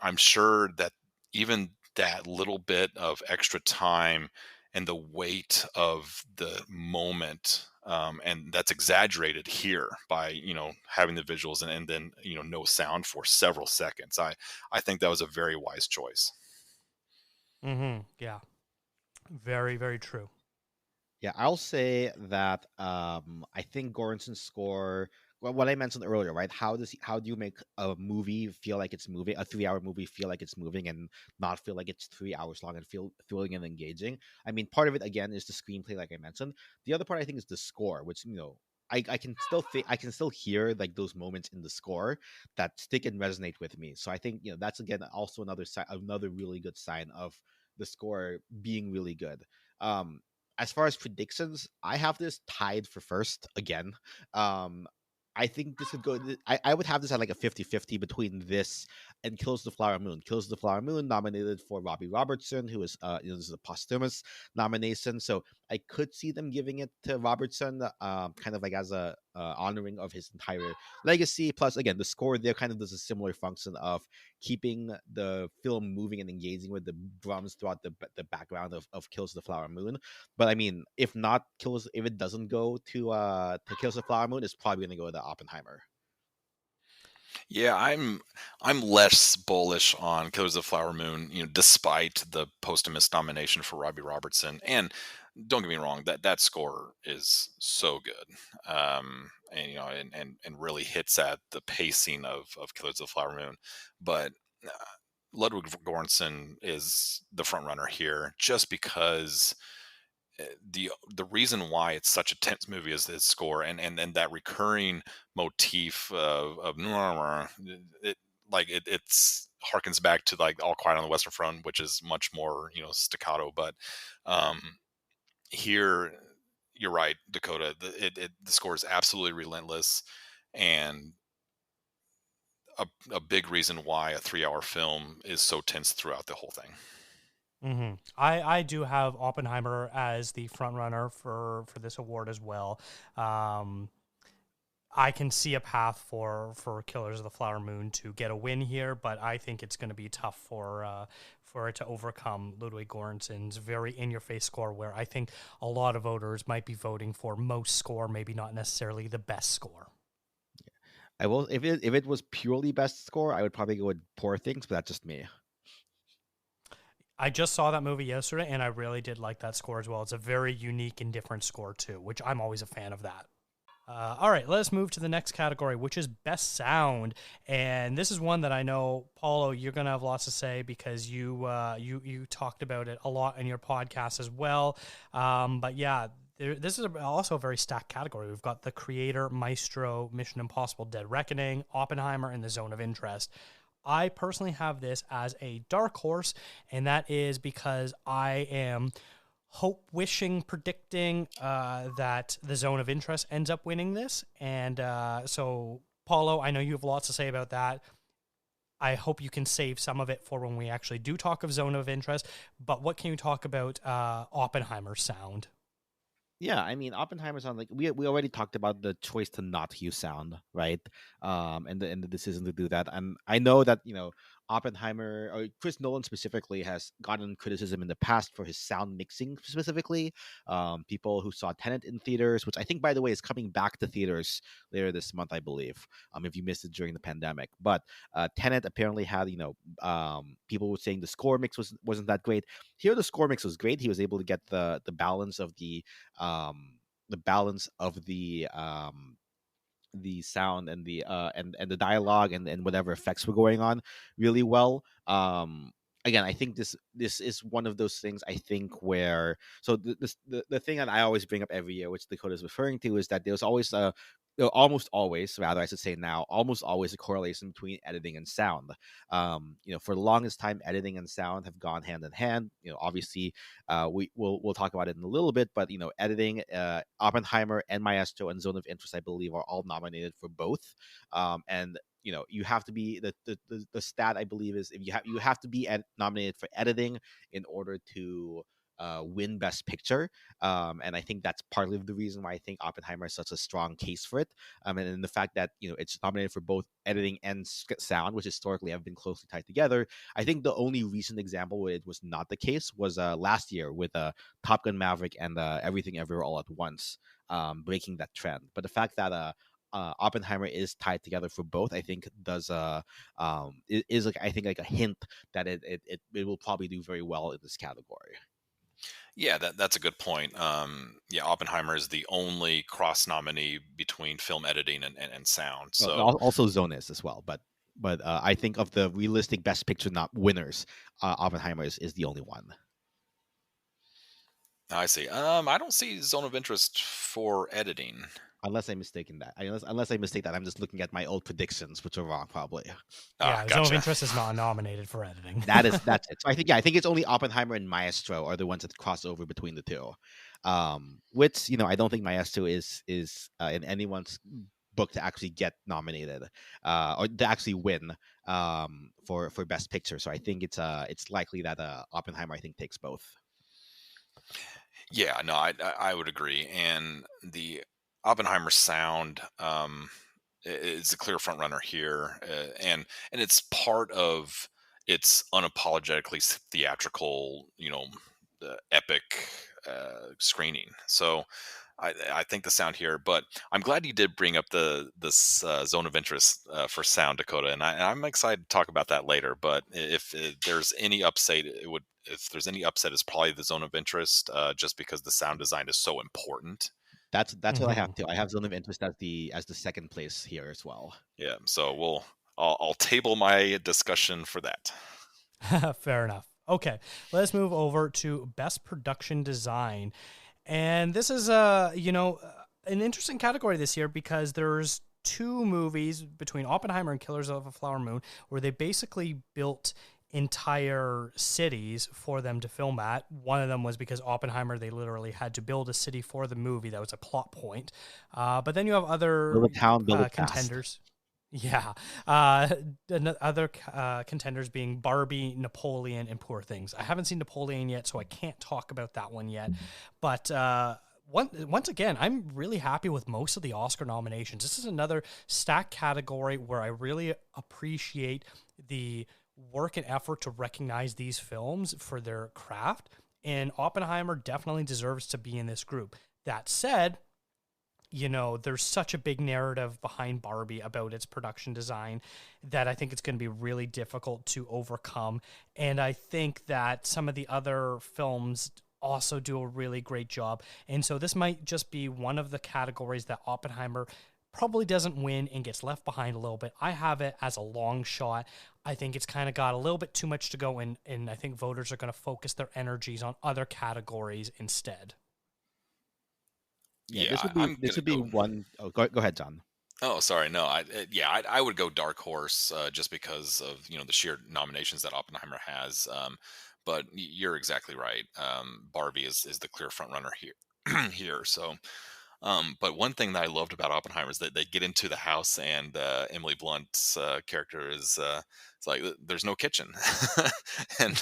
S2: I'm sure that even that little bit of extra time and the weight of the moment, and that's exaggerated here by having the visuals and then no sound for several seconds. I think that was a very wise choice.
S1: Yeah. Very, very true.
S3: Yeah, I'll say that I think Göransson's score. what I mentioned earlier, right? How do you make a movie feel like it's moving, a 3 hour movie feel like it's moving, and not feel like it's 3 hours long and feel thrilling and engaging? I mean, part of it again is the screenplay, like I mentioned. The other part I think is the score, which I can still I can still hear like those moments in the score that stick and resonate with me. So I think that's again also another really good sign of the score being really good. Um, as far as predictions, I have this tied for first again. Um, I think this would go. I would have this at like a 50-50 between this and Kills the Flower Moon. Kills the Flower Moon nominated for Robbie Robertson, who is this is a posthumous nomination. So I could see them giving it to Robertson, kind of like as a honoring of his entire legacy. Plus, again, the score there kind of does a similar function of keeping the film moving and engaging with the drums throughout the background of Kills the Flower Moon. But I mean, if it doesn't go to Kills the Flower Moon, it's probably going to go to Oppenheimer.
S2: Yeah, I'm less bullish on Killers of the Flower Moon, despite the posthumous nomination for Robbie Robertson. And don't get me wrong, that score is so good, and and really hits at the pacing of Killers of the Flower Moon. But uh, Ludwig Göransson is the front runner here, just because the reason why it's such a tense movie is his score, and that recurring motif of it, it's harkens back to like All Quiet on the Western Front, which is much more staccato. But um here, you're right, Dakota. The score is absolutely relentless, and a big reason why a 3-hour film is so tense throughout the whole thing.
S1: I do have Oppenheimer as the front runner for this award as well. I can see a path for Killers of the Flower Moon to get a win here, but I think it's going to be tough for it to overcome Ludwig Göransson's very in-your-face score, where I think a lot of voters might be voting for most score, maybe not necessarily the best score.
S3: I will if it was purely best score, I would probably go with Poor Things, but that's just me.
S1: I just saw that movie yesterday, and I really did like that score as well. It's a very unique and different score, too, which I'm always a fan of that. All right, let's move to the next category, which is Best Sound. And this is one that I know, Paulo, you're going to have lots to say because you talked about it a lot in your podcast as well. But yeah, this is also a very stacked category. We've got The Creator, Maestro, Mission Impossible, Dead Reckoning, Oppenheimer, and The Zone of Interest. I personally have this as a dark horse, and that is because I am predicting that The Zone of Interest ends up winning this. And so, Paulo, I know you have lots to say about that. I hope you can save some of it for when we actually do talk of Zone of Interest. But what can you talk about Oppenheimer's sound?
S3: Yeah, I mean, Oppenheimer sound like we already talked about the choice to not use sound, right? And the decision to do that. And I know that Oppenheimer or Chris Nolan specifically has gotten criticism in the past for his sound mixing specifically. People who saw Tenet in theaters, which I think, by the way, is coming back to theaters later this month, I believe. If you missed it during the pandemic, but Tenet apparently had people were saying the score mix wasn't that great. Here, the score mix was great. He was able to get the balance of the balance of the sound and and the dialogue and whatever effects were going on really well. Again, I think this is one of those things, I think, where the thing that I always bring up every year, which Dakota is referring to, is that there's always almost always, rather, I should say now, almost always a correlation between editing and sound. For the longest time, editing and sound have gone hand in hand. Obviously, we'll talk about it in a little bit, but editing, Oppenheimer and Maestro and Zone of Interest, I believe, are all nominated for both. And you have to be the stat, I believe, is if you have to be nominated for editing in order to win Best Picture. And I think that's partly the reason why I think Oppenheimer is such a strong case for it. And the fact that it's nominated for both editing and sound, which historically have been closely tied together. I think the only recent example where it was not the case was last year with Top Gun Maverick and Everything Everywhere All at Once, breaking that trend. But the fact that Oppenheimer is tied together for both, I think does is like, I think, like a hint that it will probably do very well in this category.
S2: Yeah, that's a good point. Yeah, Oppenheimer is the only cross nominee between film editing and sound. So
S3: Also Zonas as well, but I think of the realistic Best Picture not winners, Oppenheimer is the only one.
S2: I see. I don't see zone of interest for editing.
S3: Unless I'm mistaken that. Unless I mistake that, I'm just looking at my old predictions, which are wrong probably.
S2: Ah,
S1: Yeah, Zone of
S2: gotcha.
S1: Interest is not nominated for editing.
S3: That's it. So I think it's only Oppenheimer and Maestro are the ones that cross over between the two. Which I don't think Maestro is in anyone's book to actually get nominated or to actually win for Best Picture. So I think it's likely that Oppenheimer I think takes both.
S2: Yeah, no, I would agree. And the Oppenheimer sound is a clear front runner here, and it's part of its unapologetically theatrical, the epic screening. So I think the sound here, but I'm glad you did bring up this zone of interest for sound, Dakota, and I'm excited to talk about that later. But if there's any upside, if there's any upset, it's probably the zone of interest, just because the sound design is so important.
S3: That's what I have
S1: Mhm.
S3: too. I have Zone of Interest as the second place here as well.
S2: Yeah, so I'll table my discussion for that.
S1: Fair enough. Okay, let's move over to Best Production Design. And this is an interesting category this year because there's two movies between Oppenheimer and Killers of a Flower Moon where they basically built entire cities for them to film at. One of them was because Oppenheimer, they literally had to build a city for the movie. That was a plot point. But then you have other
S3: Build a town, build it fast.
S1: contenders. Yeah. Other contenders being Barbie, Napoleon, and Poor Things. I haven't seen Napoleon yet, so I can't talk about that one yet. But once again, I'm really happy with most of the Oscar nominations. This is another stacked category where I really appreciate the work and effort to recognize these films for their craft. And Oppenheimer definitely deserves to be in this group. That said, there's such a big narrative behind Barbie about its production design that I think it's going to be really difficult to overcome. And I think that some of the other films also do a really great job. And so this might just be one of the categories that Oppenheimer probably doesn't win and gets left behind a little bit. I have it as a long shot. I think it's kind of got a little bit too much to go in, and I think voters are going to focus their energies on other categories instead.
S3: Yeah,
S2: Yeah,
S3: this would be one. Oh, go ahead, John.
S2: Oh, sorry. No, I would go Dark Horse, just because of the sheer nominations that Oppenheimer has. But you're exactly right. Barbie is the clear front runner here. here. So, but one thing that I loved about Oppenheimer is that they get into the house, and Emily Blunt's character is it's like there's no kitchen, and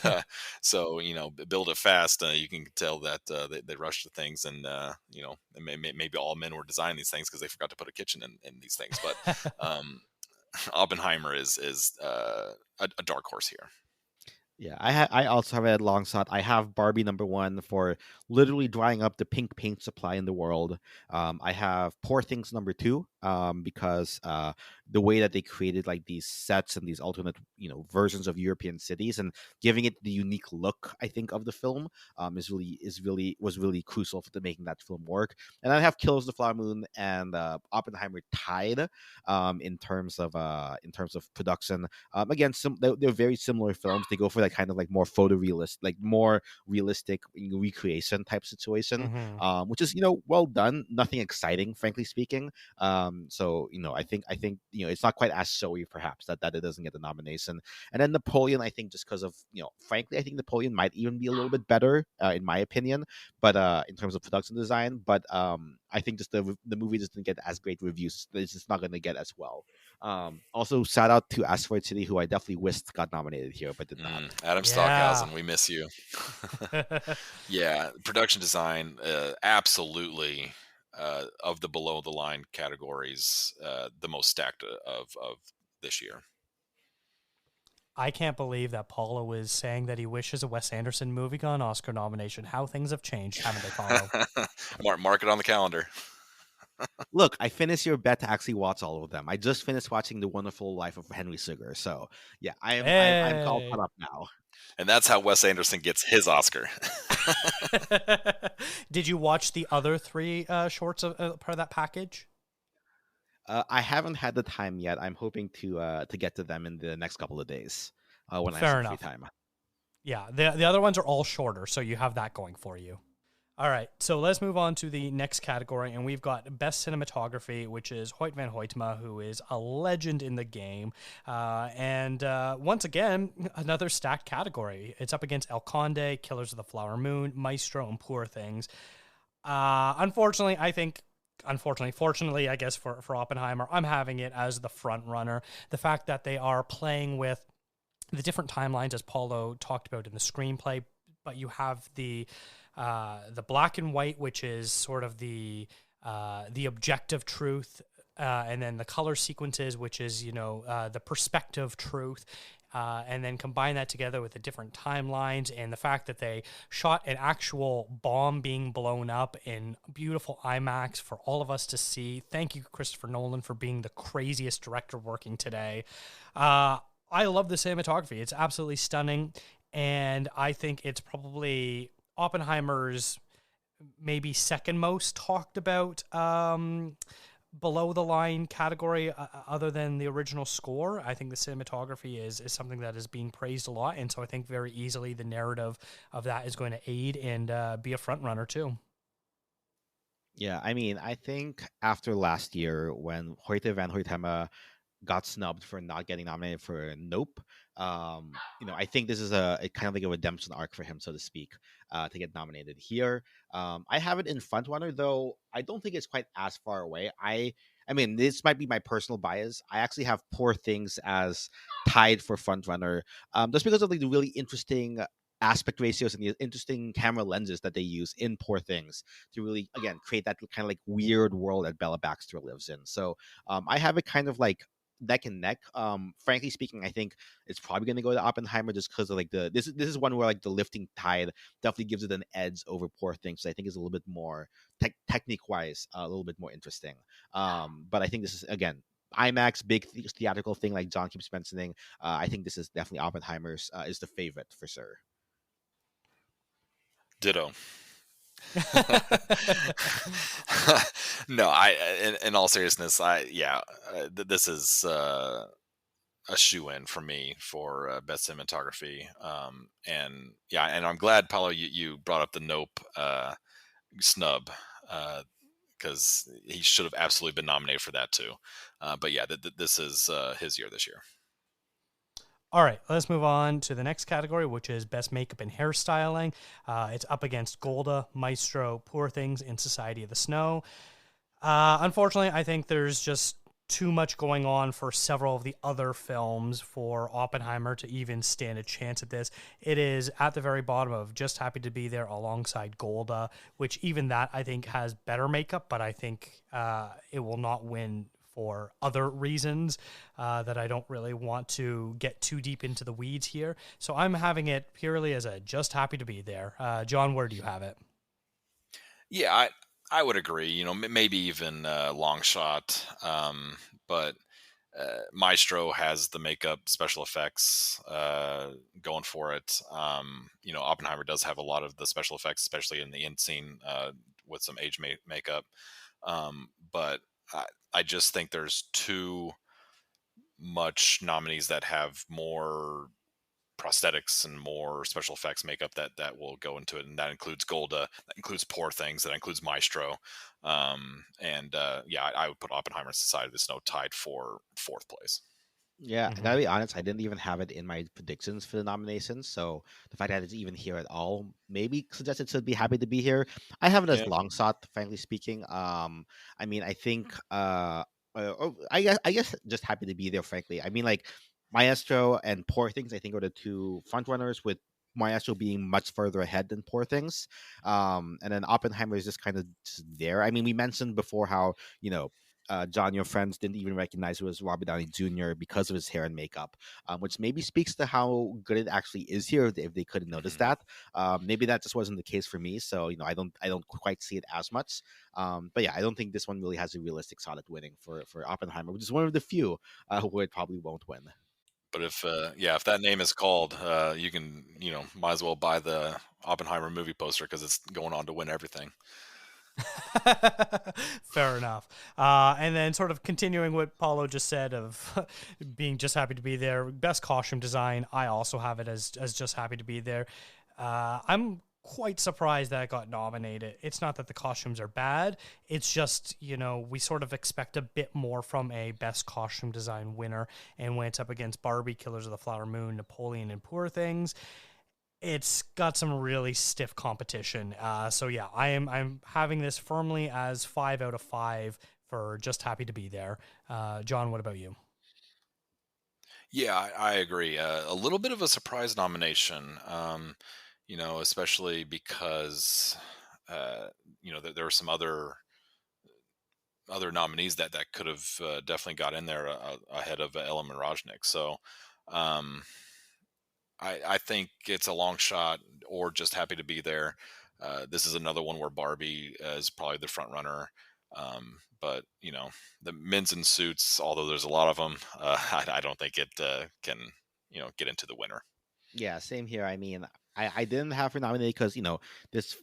S2: so build it fast. You can tell that they rushed the things, and maybe all men were designing these things because they forgot to put a kitchen in these things. But um, Oppenheimer is a dark horse here.
S3: Yeah, I also have it alongside. I have Barbie number one for literally drying up the pink paint supply in the world. I have Poor Things number two because the way that they created like these sets and these alternate versions of European cities and giving it the unique look I think of the film was really crucial for making that film work. And I have Killers of the Flower Moon and Oppenheimer tied in terms of production. Again, they're very similar films. They go for that kind of like more photorealist, like more realistic recreation type situation,
S1: Mm-hmm.
S3: which is well done. Nothing exciting, frankly speaking. So I think it's not quite as showy perhaps that it doesn't get the nomination. And then Napoleon, I think just because of frankly, I think Napoleon might even be a little bit better in my opinion, but in terms of production design. But I think just the movie just didn't get as great reviews. It's just not going to get as well. Also, shout out to Asteroid City, who I definitely wished got nominated here, but did not.
S2: Adam
S1: Yeah.
S2: Stockhausen, we miss you. Yeah, production design, absolutely, of the below the line categories, the most stacked of this year.
S1: I can't believe that Paulo is saying that he wishes a Wes Anderson movie got an Oscar nomination. How things have changed, haven't they, Paulo?
S2: Mark it on the calendar.
S3: Look, I finished your bet to actually watch all of them. I just finished watching The Wonderful Life of Henry Sugar. So yeah, I'm all
S1: Hey.
S3: caught up now.
S2: And that's how Wes Anderson gets his Oscar.
S1: Did you watch the other three shorts of part of that package?
S3: I haven't had the time yet. I'm hoping to get to them in the next couple of days when I have
S1: Fair
S3: some free
S1: enough.
S3: time.
S1: Yeah, the other ones are all shorter, so you have that going for you. All right, so let's move on to the next category, and we've got Best Cinematography, which is Hoyt van Hoytema, who is a legend in the game. And once again, another stacked category. It's up against El Conde, Killers of the Flower Moon, Maestro, and Poor Things. Fortunately, I guess for Oppenheimer, I'm having it as the front runner. The fact that they are playing with the different timelines, as Paulo talked about in the screenplay, but you have the black and white, which is sort of the objective truth, and then the color sequences, which is the perspective truth. And then combine that together with the different timelines and the fact that they shot an actual bomb being blown up in beautiful IMAX for all of us to see. Thank you, Christopher Nolan, for being the craziest director working today. I love the cinematography. It's absolutely stunning. And I think it's probably Oppenheimer's maybe second most talked about below the line category other than the original score. I think the cinematography is something that is being praised a lot. And so I think very easily the narrative of that is going to aid and be a front runner too.
S3: Yeah, I mean, I think after last year when Hoyte van Hoytema got snubbed for not getting nominated for Nope. I think this is a kind of like a redemption arc for him, so to speak, to get nominated here. I have it in front runner, though I don't think it's quite as far away. I mean, this might be my personal bias. I actually have Poor Things as tied for front runner, just because of like the really interesting aspect ratios and the interesting camera lenses that they use in Poor Things to really, again, create that kind of like weird world that Bella Baxter lives in. So I have it kind of like neck and neck. Frankly speaking, I think it's probably going to go to Oppenheimer just because of like this is one where like the lifting tide definitely gives it an edge over Poor Things. So I think it's a little bit more technique wise, a little bit more interesting. But I think this is again IMAX big theatrical thing like John keeps mentioning. I think this is definitely Oppenheimer's is the favorite for sure.
S2: Ditto. No, in all seriousness, this is a shoe-in for me for best cinematography. And I'm glad, Paulo, you brought up the Nope snub, because he should have absolutely been nominated for that too. But yeah, this is his year this year.
S1: All right, let's move on to the next category, which is Best Makeup and Hairstyling. It's up against Golda, Maestro, Poor Things, and Society of the Snow. Unfortunately, I think there's just too much going on for several of the other films for Oppenheimer to even stand a chance at this. It is at the very bottom of just happy to be there alongside Golda, which even that I think has better makeup, but I think it will not win for other reasons that I don't really want to get too deep into the weeds here. So I'm having it purely as a just happy to be there. John, where do you have it?
S2: Yeah, I would agree. Maybe even long shot, but Maestro has the makeup, special effects going for it. Oppenheimer does have a lot of the special effects, especially in the end scene with some age makeup. But I just think there's too much nominees that have more prosthetics and more special effects makeup that will go into it, and that includes Golda, that includes Poor Things, that includes Maestro, I would put Oppenheimer and Society of the Snow tied for fourth place.
S3: Yeah, I gotta be honest, I didn't even have it in my predictions for the nominations, so the fact that it's even here at all maybe suggests it should be happy to be here. I have it as
S2: Yeah.
S3: long shot, frankly speaking. I mean, I think, I guess just happy to be there, frankly. I mean, like Maestro and Poor Things, I think are the two front runners, with Maestro being much further ahead than Poor Things. And then Oppenheimer is just kind of just there. I mean, we mentioned before how John, your friends didn't even recognize it was Robert Downey Jr. because of his hair and makeup, which maybe speaks to how good it actually is here. If they couldn't notice
S2: Mhm.
S3: that, maybe that just wasn't the case for me. So I don't quite see it as much. But yeah, I don't think this one really has a realistic shot at winning for Oppenheimer, which is one of the few where it probably won't win.
S2: But if that name is called, you can, might as well buy the Oppenheimer movie poster because it's going on to win everything.
S1: Fair enough. And then sort of continuing what Paulo just said of being just happy to be there. Best costume design, I also have it as just happy to be there. I'm quite surprised that it got nominated. It's not that the costumes are bad. It's just, we sort of expect a bit more from a best costume design winner. And when it's up against Barbie, Killers of the Flower Moon, Napoleon, and Poor Things, it's got some really stiff competition. So yeah, I'm having this firmly as 5 out of 5 for just happy to be there. John, what about you?
S2: Yeah, I agree. A little bit of a surprise nomination, especially because, there were some other nominees that could have definitely got in there ahead of Ellen Rajnik. So um, I think it's a long shot or just happy to be there. This is another one where Barbie is probably the front runner. But the men's in suits, although there's a lot of them, I don't think it can get into the winner.
S3: Yeah, same here. I mean, I didn't have her nominated because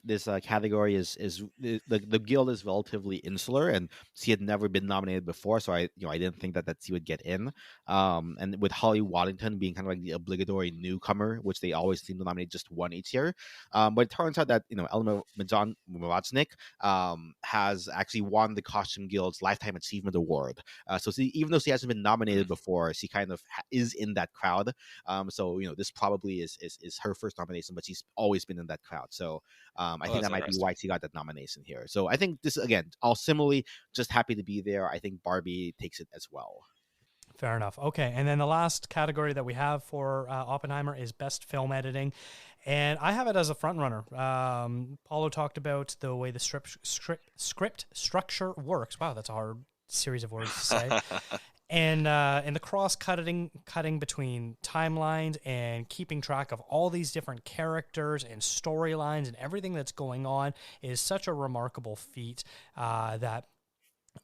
S3: this category is the guild is relatively insular, and she had never been nominated before, so I didn't think that she would get in. And with Holly Waddington being kind of like the obligatory newcomer, which they always seem to nominate just one each year. But it turns out that Elma Majornik has actually won the Costume Guild's Lifetime Achievement Award. So even though she hasn't been nominated before, she kind of is in that crowd. So this probably is her first nomination, but she's always been in that crowd. So I think
S2: That's
S3: that might be
S2: interesting.
S3: why she got that nomination here. So I think this again, all similarly, just happy to be there. I think Barbie takes it as well.
S1: Fair enough. Okay, and then the last category that we have for Oppenheimer is best film editing, and I have it as a front runner. Paulo talked about the way the script structure works. Wow, that's a hard series of words to say. And the cutting between timelines and keeping track of all these different characters and storylines and everything that's going on is such a remarkable feat that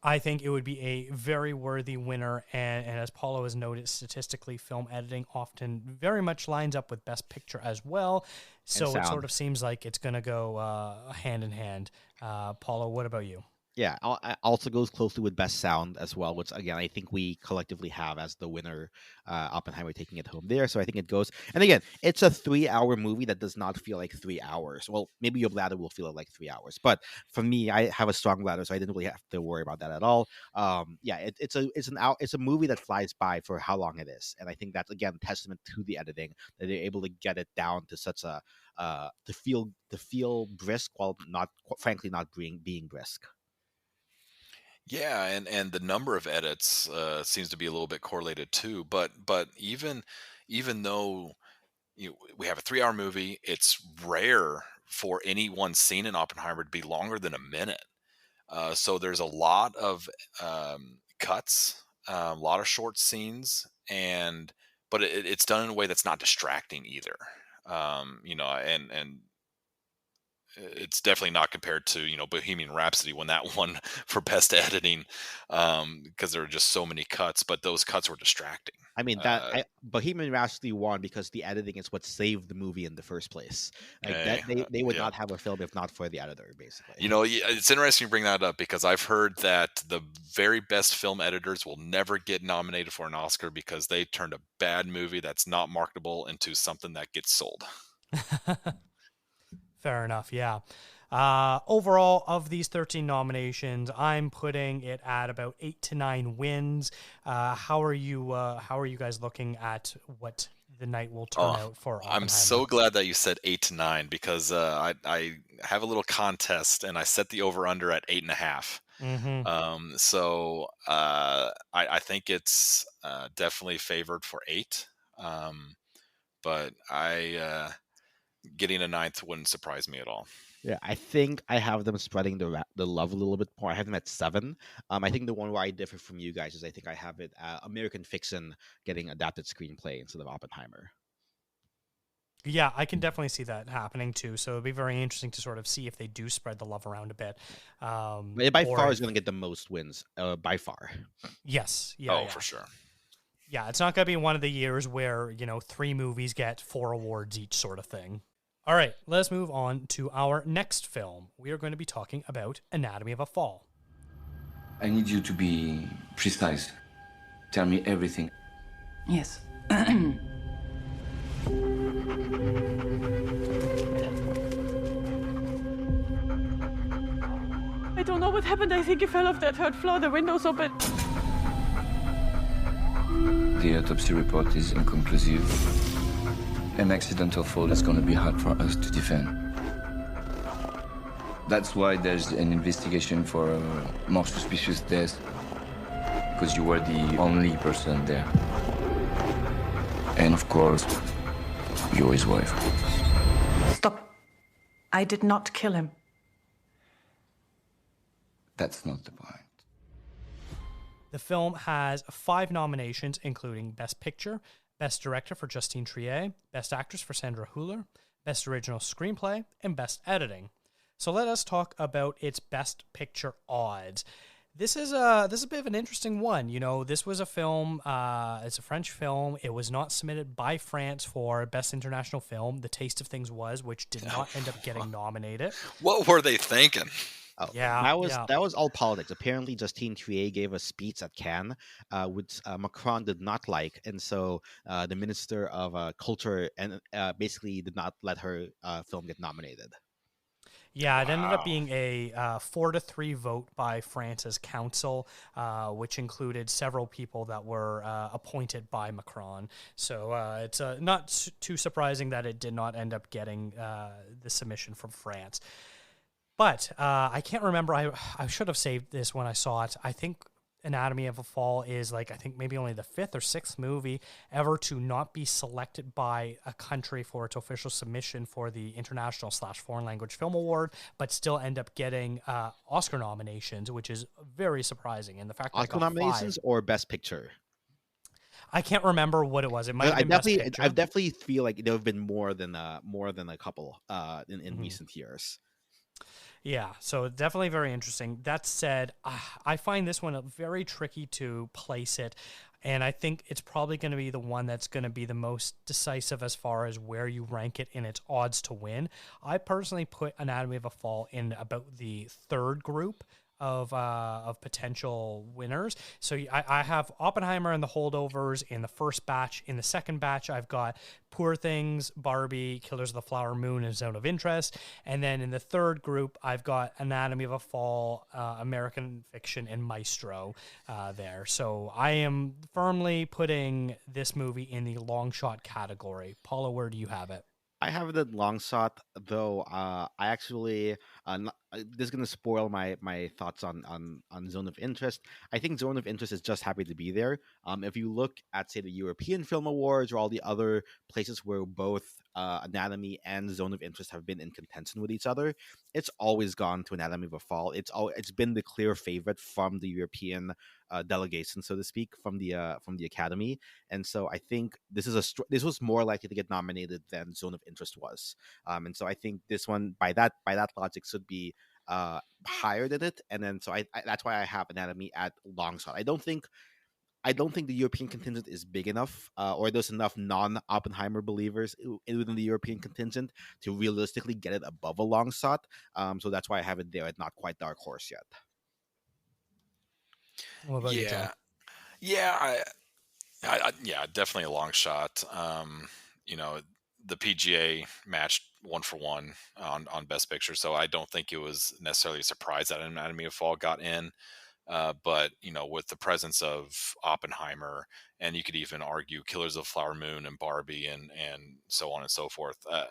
S1: I think it would be a very worthy winner. And as Paulo has noted, statistically, film editing often very much lines up with Best Picture as well. So it sort of seems like it's going to go hand in hand. Paulo, what about you?
S3: Yeah, also goes closely with best sound as well, which again I think we collectively have as the winner, Oppenheimer taking it home there. So I think it goes. And again, it's a 3-hour movie that does not feel like 3 hours. Well, maybe your bladder will feel like 3 hours, but for me, I have a strong bladder, so I didn't really have to worry about that at all. Yeah, it's a movie that flies by for how long it is, and I think that's again testament to the editing that they're able to get it down to such a to feel brisk while not frankly not being brisk.
S2: Yeah, and the number of edits seems to be a little bit correlated too. But even though we have a 3-hour movie, it's rare for any one scene in Oppenheimer to be longer than a minute. So there's a lot of cuts, a lot of short scenes, but it's done in a way that's not distracting either. And it's definitely not compared to Bohemian Rhapsody when that won for best editing, because there were just so many cuts, but those cuts were distracting.
S3: I mean Bohemian Rhapsody won because the editing is what saved the movie in the first place. Like that, they would
S2: Yeah.
S3: not have a film if not for the editor, basically.
S2: It's interesting you bring that up because I've heard that the very best film editors will never get nominated for an Oscar because they turned a bad movie that's not marketable into something that gets sold.
S1: Fair enough. Yeah. Overall, of these 13 nominations, I'm putting it at about 8 to 9 wins. How are you guys looking at what the night will turn out for Oppenheimer?
S2: I'm so glad that you said 8 to 9 because I have a little contest and I set the over under at 8.5.
S1: Mm-hmm.
S2: So I think it's definitely favored for 8. But getting a ninth wouldn't surprise me at all.
S3: Yeah, I think I have them spreading the love a little bit more. I have them at 7. I think the one where I differ from you guys is I think I have it American Fiction getting adapted screenplay instead of Oppenheimer.
S1: Yeah, I can definitely see that happening too. So it'll be very interesting to sort of see if they do spread the love around a bit.
S3: It by far is going to get the most wins, by far.
S1: Yes. Yeah.
S2: For sure.
S1: Yeah, it's not going to be one of the years where, 3 movies get 4 awards each sort of thing. All right, let's move on to our next film. We are going to be talking about Anatomy of a Fall.
S7: I need you to be precise. Tell me everything.
S5: Yes.
S8: I don't know what happened. I think he fell off that 3rd floor. The window's open.
S7: The autopsy report is inconclusive. An accidental fall is going to be hard for us to defend. That's why there's an investigation for a more suspicious death. Because you were the only person there. And of course, you're his wife.
S5: Stop. I did not kill him.
S7: That's not the point.
S1: The film has 5 nominations, including Best Picture, Best Director for Justine Triet, Best Actress for Sandra Hüller, Best Original Screenplay, and Best Editing. So let us talk about its Best Picture odds. This is a bit of an interesting one. This was a film, it's a French film. It was not submitted by France for Best International Film. The Taste of Things was, which did not end up getting nominated.
S2: What were they thinking?
S3: Oh,
S1: Yeah,
S3: that was all politics. Apparently, Justine Triet gave a speech at Cannes, which Macron did not like, and so the Minister of Culture and basically did not let her film get nominated.
S1: Yeah, it ended up being a 4-3 vote by France's council, which included several people that were appointed by Macron. So it's not too surprising that it did not end up getting the submission from France. But I can't remember. I should have saved this when I saw it. I think Anatomy of a Fall is maybe only the 5th or 6th movie ever to not be selected by a country for its official submission for the International / Foreign Language Film Award, but still end up getting Oscar nominations, which is very surprising. And the fact that
S3: Oscar nominations 5. Or Best Picture.
S1: I can't remember what it was. It might have been Best Picture.
S3: I definitely feel like there have been more than a couple in recent years.
S1: Yeah, so definitely very interesting. That said, I find this one very tricky to place it, and I think it's probably going to be the one that's going to be the most decisive as far as where you rank it in its odds to win. I personally put Anatomy of a Fall in about the 3rd group of potential winners. So I have Oppenheimer and The Holdovers in the first batch. In the second batch, I've got Poor Things, Barbie, Killers of the Flower Moon, and Zone of Interest. And then in the 3rd group, I've got Anatomy of a Fall, American Fiction, and Maestro there. So I am firmly putting this movie in the long shot category. Paula, where do you have it?
S3: I have it at long shot, though. I actually this is going to spoil my thoughts on Zone of Interest. I think Zone of Interest is just happy to be there. If you look at, say, the European Film Awards or all the other places where both Anatomy and Zone of Interest have been in contention with each other, it's always gone to Anatomy of a Fall. It's been the clear favorite from the European delegation, so to speak, from the Academy. And so I think this was more likely to get nominated than Zone of Interest was. And so I think this one, by that logic, should be higher than it. And then so I that's why I have Anatomy at long shot. I don't think the European contingent is big enough, or there's enough non-Oppenheimer believers within the European contingent to realistically get it above a long shot. So that's why I have it there at not quite dark horse yet.
S1: What about you, John?
S2: Yeah, yeah, definitely a long shot. The PGA matched 1-for-1 on Best Picture, so I don't think it was necessarily a surprise that Anatomy of a Fall got in. But with the presence of Oppenheimer, and you could even argue Killers of the Flower Moon and Barbie and so on and so forth, I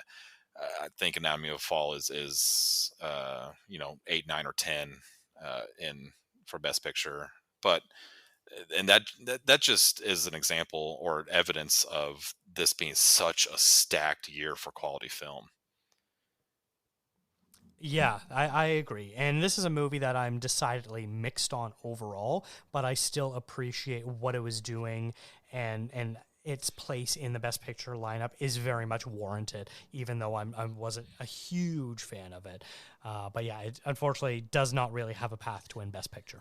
S2: think Anatomy of a Fall is 8, 9, or 10 in for Best Picture. But and that just is an example or evidence of this being such a stacked year for quality film.
S1: Yeah, I agree. And this is a movie that I'm decidedly mixed on overall, but I still appreciate what it was doing, and its place in the Best Picture lineup is very much warranted, even though I wasn't a huge fan of it. But yeah, it unfortunately does not really have a path to win Best Picture.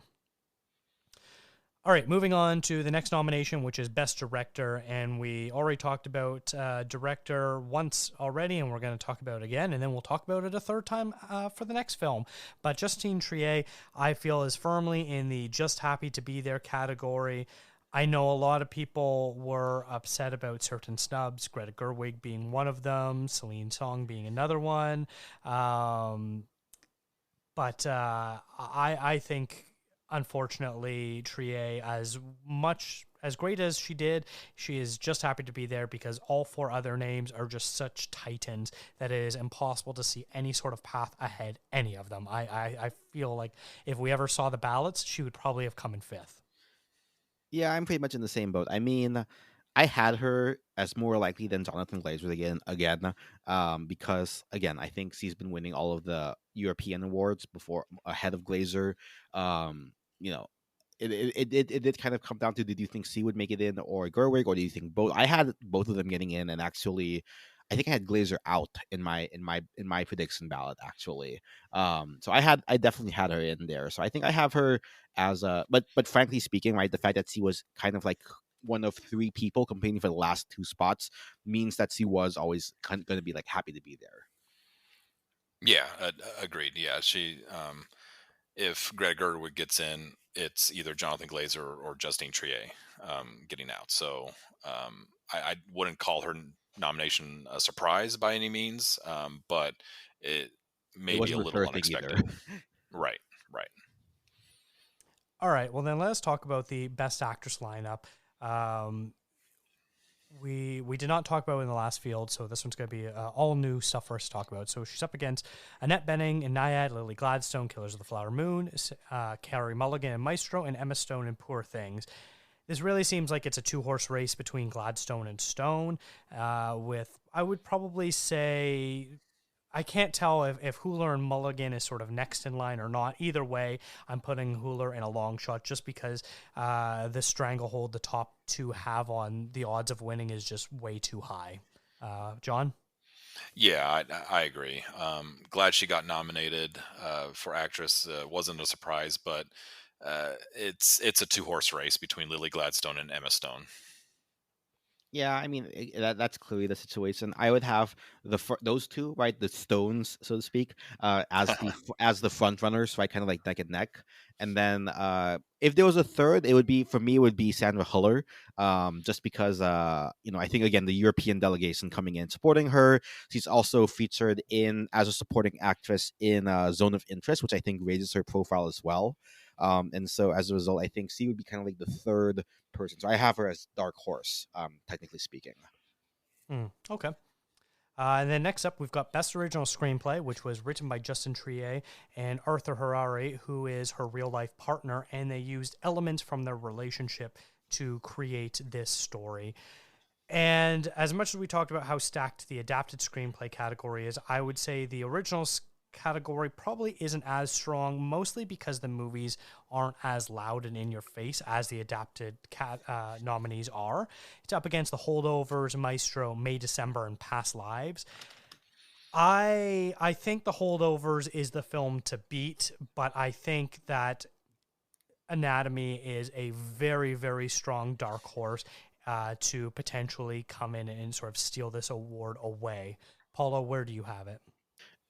S1: All right, moving on to the next nomination, which is Best Director. And we already talked about Director once already, and we're going to talk about it again, and then we'll talk about it a third time for the next film. But Justine Triet, I feel, is firmly in the Just Happy to Be There category. I know a lot of people were upset about certain snubs, Greta Gerwig being one of them, Celine Song being another one. But I think, unfortunately, Trier, as much as great as she did, she is just happy to be there because all four other names are just such titans that it is impossible to see any sort of path ahead any of them. I feel like if we ever saw the ballots, she would probably have come in fifth.
S3: Yeah, I'm pretty much in the same boat. I mean, I had her as more likely than Jonathan Glazer because again, I think she's been winning all of the European awards before ahead of Glazer. You know, it did kind of come down to, did you think she would make it in or Gerwig, or do you think both? I had both of them getting in, and actually, I think I had Glazer out in my prediction ballot actually. So I definitely had her in there. So I think I have her as a, but frankly speaking, right, the fact that she was kind of like one of three people competing for the last two spots means that she was always going to be like happy to be there.
S2: Yeah, agreed. Yeah, she. If Greta Gerwig gets in, it's either Jonathan Glazer or Justine Triet getting out. So I wouldn't call her nomination a surprise by any means, but it
S3: It
S2: may be a
S3: wasn't the
S2: little
S3: third thing either.
S2: unexpected. Right, right.
S1: All right, well then let's talk about the Best Actress lineup. Um, we did not talk about it in the last field, so this one's going to be all new stuff for us to talk about. So she's up against Annette Bening in Naiad, Lily Gladstone, Killers of the Flower Moon, Carey Mulligan in Maestro, and Emma Stone in Poor Things. This really seems like it's a two-horse race between Gladstone and Stone, with, I would probably say, I can't tell if Hooler and Mulligan is sort of next in line or not. Either way, I'm putting Hooler in a long shot just because the stranglehold the top two have on the odds of winning is just way too high. John?
S2: Yeah, I agree. Glad she got nominated for actress. Wasn't a surprise, but it's a two-horse race between Lily Gladstone and Emma Stone.
S3: Yeah, I mean that's clearly the situation. I would have those two, right, the Stones, so to speak, as the front runners, right, kind of like neck and neck. And then if there was a third, it would be, for me, it would be Sandra Huller, just because I think again the European delegation coming in supporting her. She's also featured in as a supporting actress in Zone of Interest, which I think raises her profile as well. And so as a result, I think she would be kind of like the third person. So I have her as dark horse, technically speaking.
S1: Okay. And then next up, we've got Best Original Screenplay, which was written by Justin Triet and Arthur Harari, who is her real-life partner, and they used elements from their relationship to create this story. And as much as we talked about how stacked the adapted screenplay category is, I would say the original category probably isn't as strong, mostly because the movies aren't as loud and in your face as the adapted nominees are. It's up against The Holdovers, Maestro, May, December, and Past Lives. I think The Holdovers is the film to beat, but I think that Anatomy is a very, very strong dark horse to potentially come in and sort of steal this award away. Paulo, where do you have it?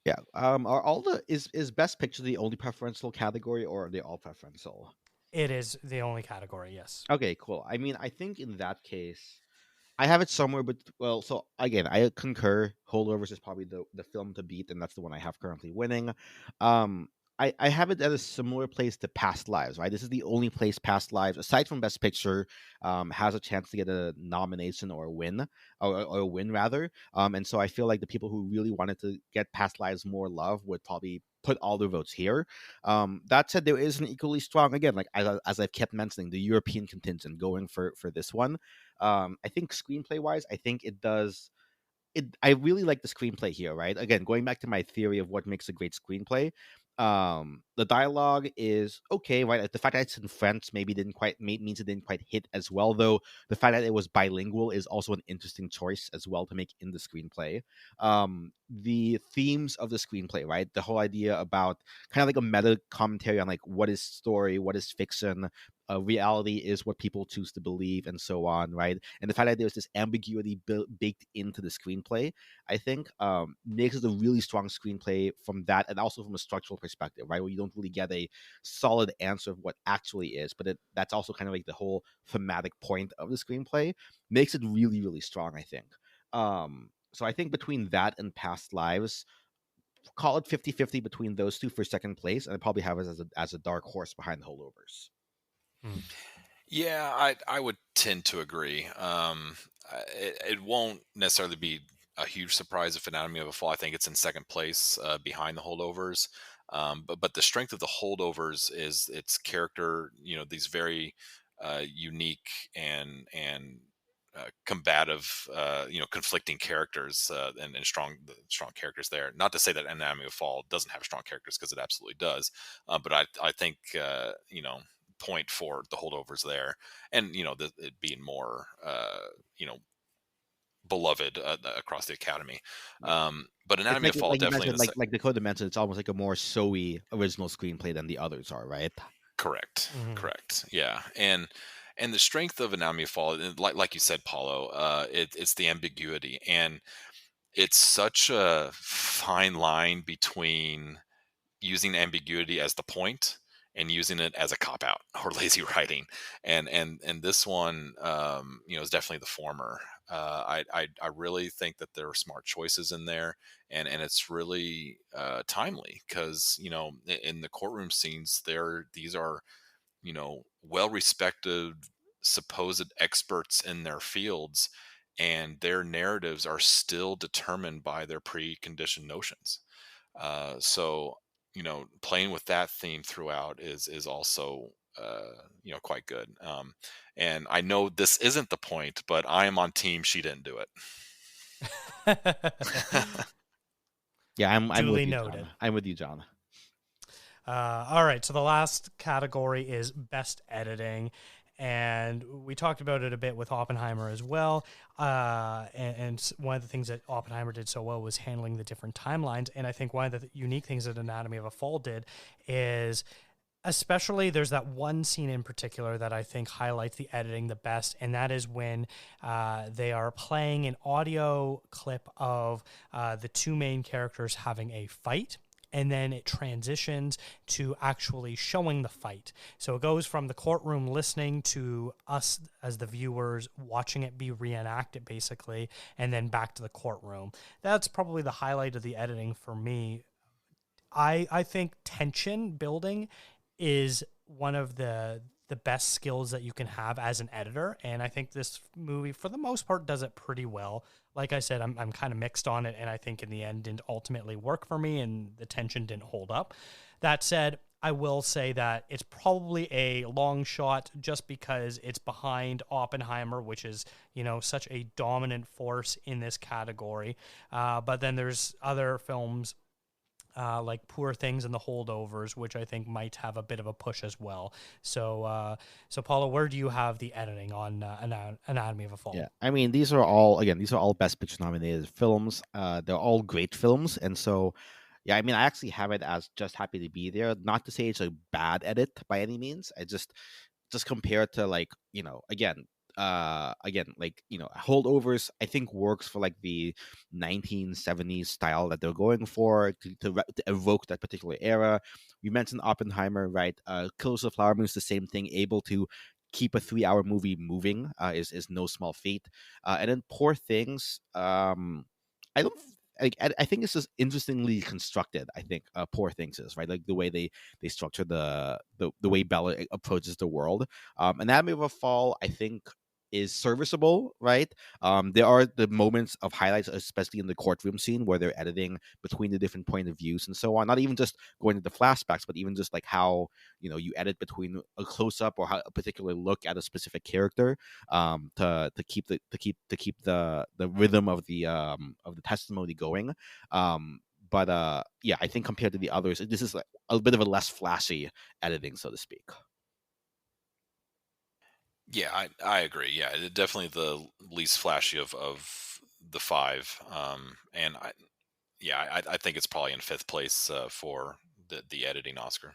S3: Yeah. Are all the is Best Picture the only preferential category, or are they all preferential?
S1: It is the only category, yes.
S3: Okay, cool. I mean, I think in that case, I have it somewhere, but well, so again, I concur. Holdovers is probably the film to beat, and that's the one I have currently winning. Um, I have it at a similar place to Past Lives, right? This is the only place Past Lives, aside from Best Picture, has a chance to get a nomination or a win, or a win rather. And so I feel like the people who really wanted to get Past Lives more love would probably put all their votes here. That said, there is an equally strong, again, like as I've kept mentioning, the European contingent going for this one. I think screenplay wise, I think I really like the screenplay here, right? Again, going back to my theory of what makes a great screenplay, the dialogue is okay, right? Like, the fact that it's in French maybe didn't quite means it didn't quite hit as well, though the fact that it was bilingual is also an interesting choice as well to make in the screenplay. The themes of the screenplay, right? The whole idea about kind of like a meta commentary on like what is story, what is fiction, reality is what people choose to believe, and so on, right? And the fact that there's this ambiguity baked into the screenplay, I think, makes it a really strong screenplay from that, and also from a structural perspective, right? Where you don't really get a solid answer of what actually is, but that's also kind of like the whole thematic point of the screenplay, makes it really, really strong, I think. So I think between that and Past Lives, call it 50-50 between those two for second place, and I probably have it as a dark horse behind the Holdovers.
S2: Yeah, I would tend to agree. It won't necessarily be a huge surprise if Anatomy of a Fall. I think it's in second place behind the Holdovers. But the strength of the Holdovers is its character. These very unique and combative, conflicting characters and strong characters there. Not to say that Anatomy of a Fall doesn't have strong characters, because it absolutely does. But I think point for the Holdovers there, and it being more beloved across the Academy. But
S3: It's
S2: Anatomy of a Fall
S3: like you
S2: definitely
S3: mentioned, like Dakota mentioned, it's almost like a more showy original screenplay than the others are, right?
S2: correct. Yeah. And the strength of Anatomy of a Fall, like you said, Paulo, it's the ambiguity, and it's such a fine line between using ambiguity as the point and using it as a cop out or lazy writing. And this one, is definitely the former. I really think that there are smart choices in there, and it's really timely, because in the courtroom scenes these are well respected supposed experts in their fields, and their narratives are still determined by their preconditioned notions. So playing with that theme throughout is also quite good. And I know this isn't the point, but I am on team she didn't do it.
S3: Yeah, I'm with
S1: Duly
S3: you,
S1: noted.
S3: John. I'm with you, John.
S1: All right, so the last category is best editing, and we talked about it a bit with Oppenheimer as well. And one of the things that Oppenheimer did so well was handling the different timelines. And I think one of the unique things that Anatomy of a Fall did is, especially, there's that one scene in particular that I think highlights the editing the best, and that is when they are playing an audio clip of the two main characters having a fight, and then it transitions to actually showing the fight. So it goes from the courtroom listening to us as the viewers watching it be reenacted, basically, and then back to the courtroom. That's probably the highlight of the editing for me. I think tension building is one of the best skills that you can have as an editor, and I think this movie, for the most part, does it pretty well. Like I said, I'm kind of mixed on it, and I think in the end didn't ultimately work for me, and the tension didn't hold up. That said, I will say that it's probably a long shot, just because it's behind Oppenheimer, which is, such a dominant force in this category. But then there's other films like Poor Things and The Holdovers, which I think might have a bit of a push as well. So, Paula, where do you have the editing on Anatomy of a Fall?
S3: Yeah, I mean, these are all Best Picture nominated films. They're all great films, and so, yeah, I mean, I actually have it as just happy to be there. Not to say it's a bad edit by any means. I just compared to, like, like, Holdovers, I think, works for like the 1970s style that they're going for, to evoke that particular era. You mentioned Oppenheimer, right? Killers of the Flower Moon is the same thing, able to keep a 3-hour movie moving, is no small feat. And then Poor Things, I don't. I think this is interestingly constructed. I think Poor Things is, right, like the way they structure the way Bella approaches the world. Anatomy of a Fall, I think, is serviceable, right? There are the moments of highlights, especially in the courtroom scene, where they're editing between the different point of views and so on. Not even just going to the flashbacks, but even just like how you edit between a close up or how a particular look at a specific character, to keep the rhythm of the testimony going. But yeah, I think compared to the others, this is like a bit of a less flashy editing, so to speak.
S2: Yeah, I agree. Yeah, definitely the least flashy of the five. And I think it's probably in fifth place for the editing Oscar.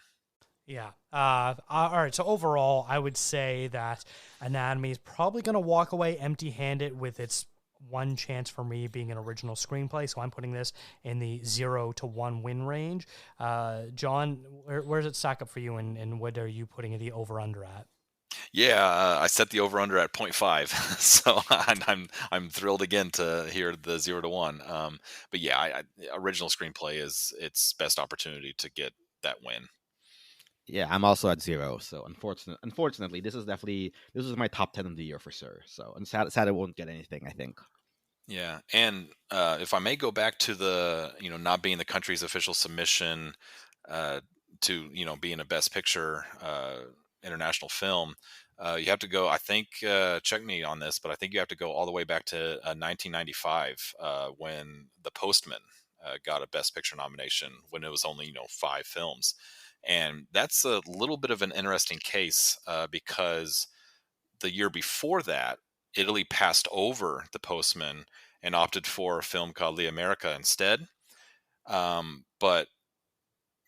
S1: Yeah. All right. So overall, I would say that Anatomy is probably going to walk away empty-handed with its one chance for me being an original screenplay. So I'm putting this in the 0 to 1 win range. John, where does it stack up for you, and what are you putting the over/under at?
S2: Yeah, I set the over under at 0.5, so I'm thrilled again to hear the 0 to 1. But yeah, original screenplay is its best opportunity to get that win.
S3: Yeah, I'm also at 0. So unfortunately, this is my top 10 of the year for sure. So I'm sad it won't get anything, I think.
S2: Yeah, and if I may go back to the not being the country's official submission to being a Best Picture international film, you have to go. I think check me on this, but I think you have to go all the way back to 1995 when The Postman got a Best Picture nomination when it was only 5 films, and that's a little bit of an interesting case because the year before that, Italy passed over The Postman and opted for a film called Le America instead. But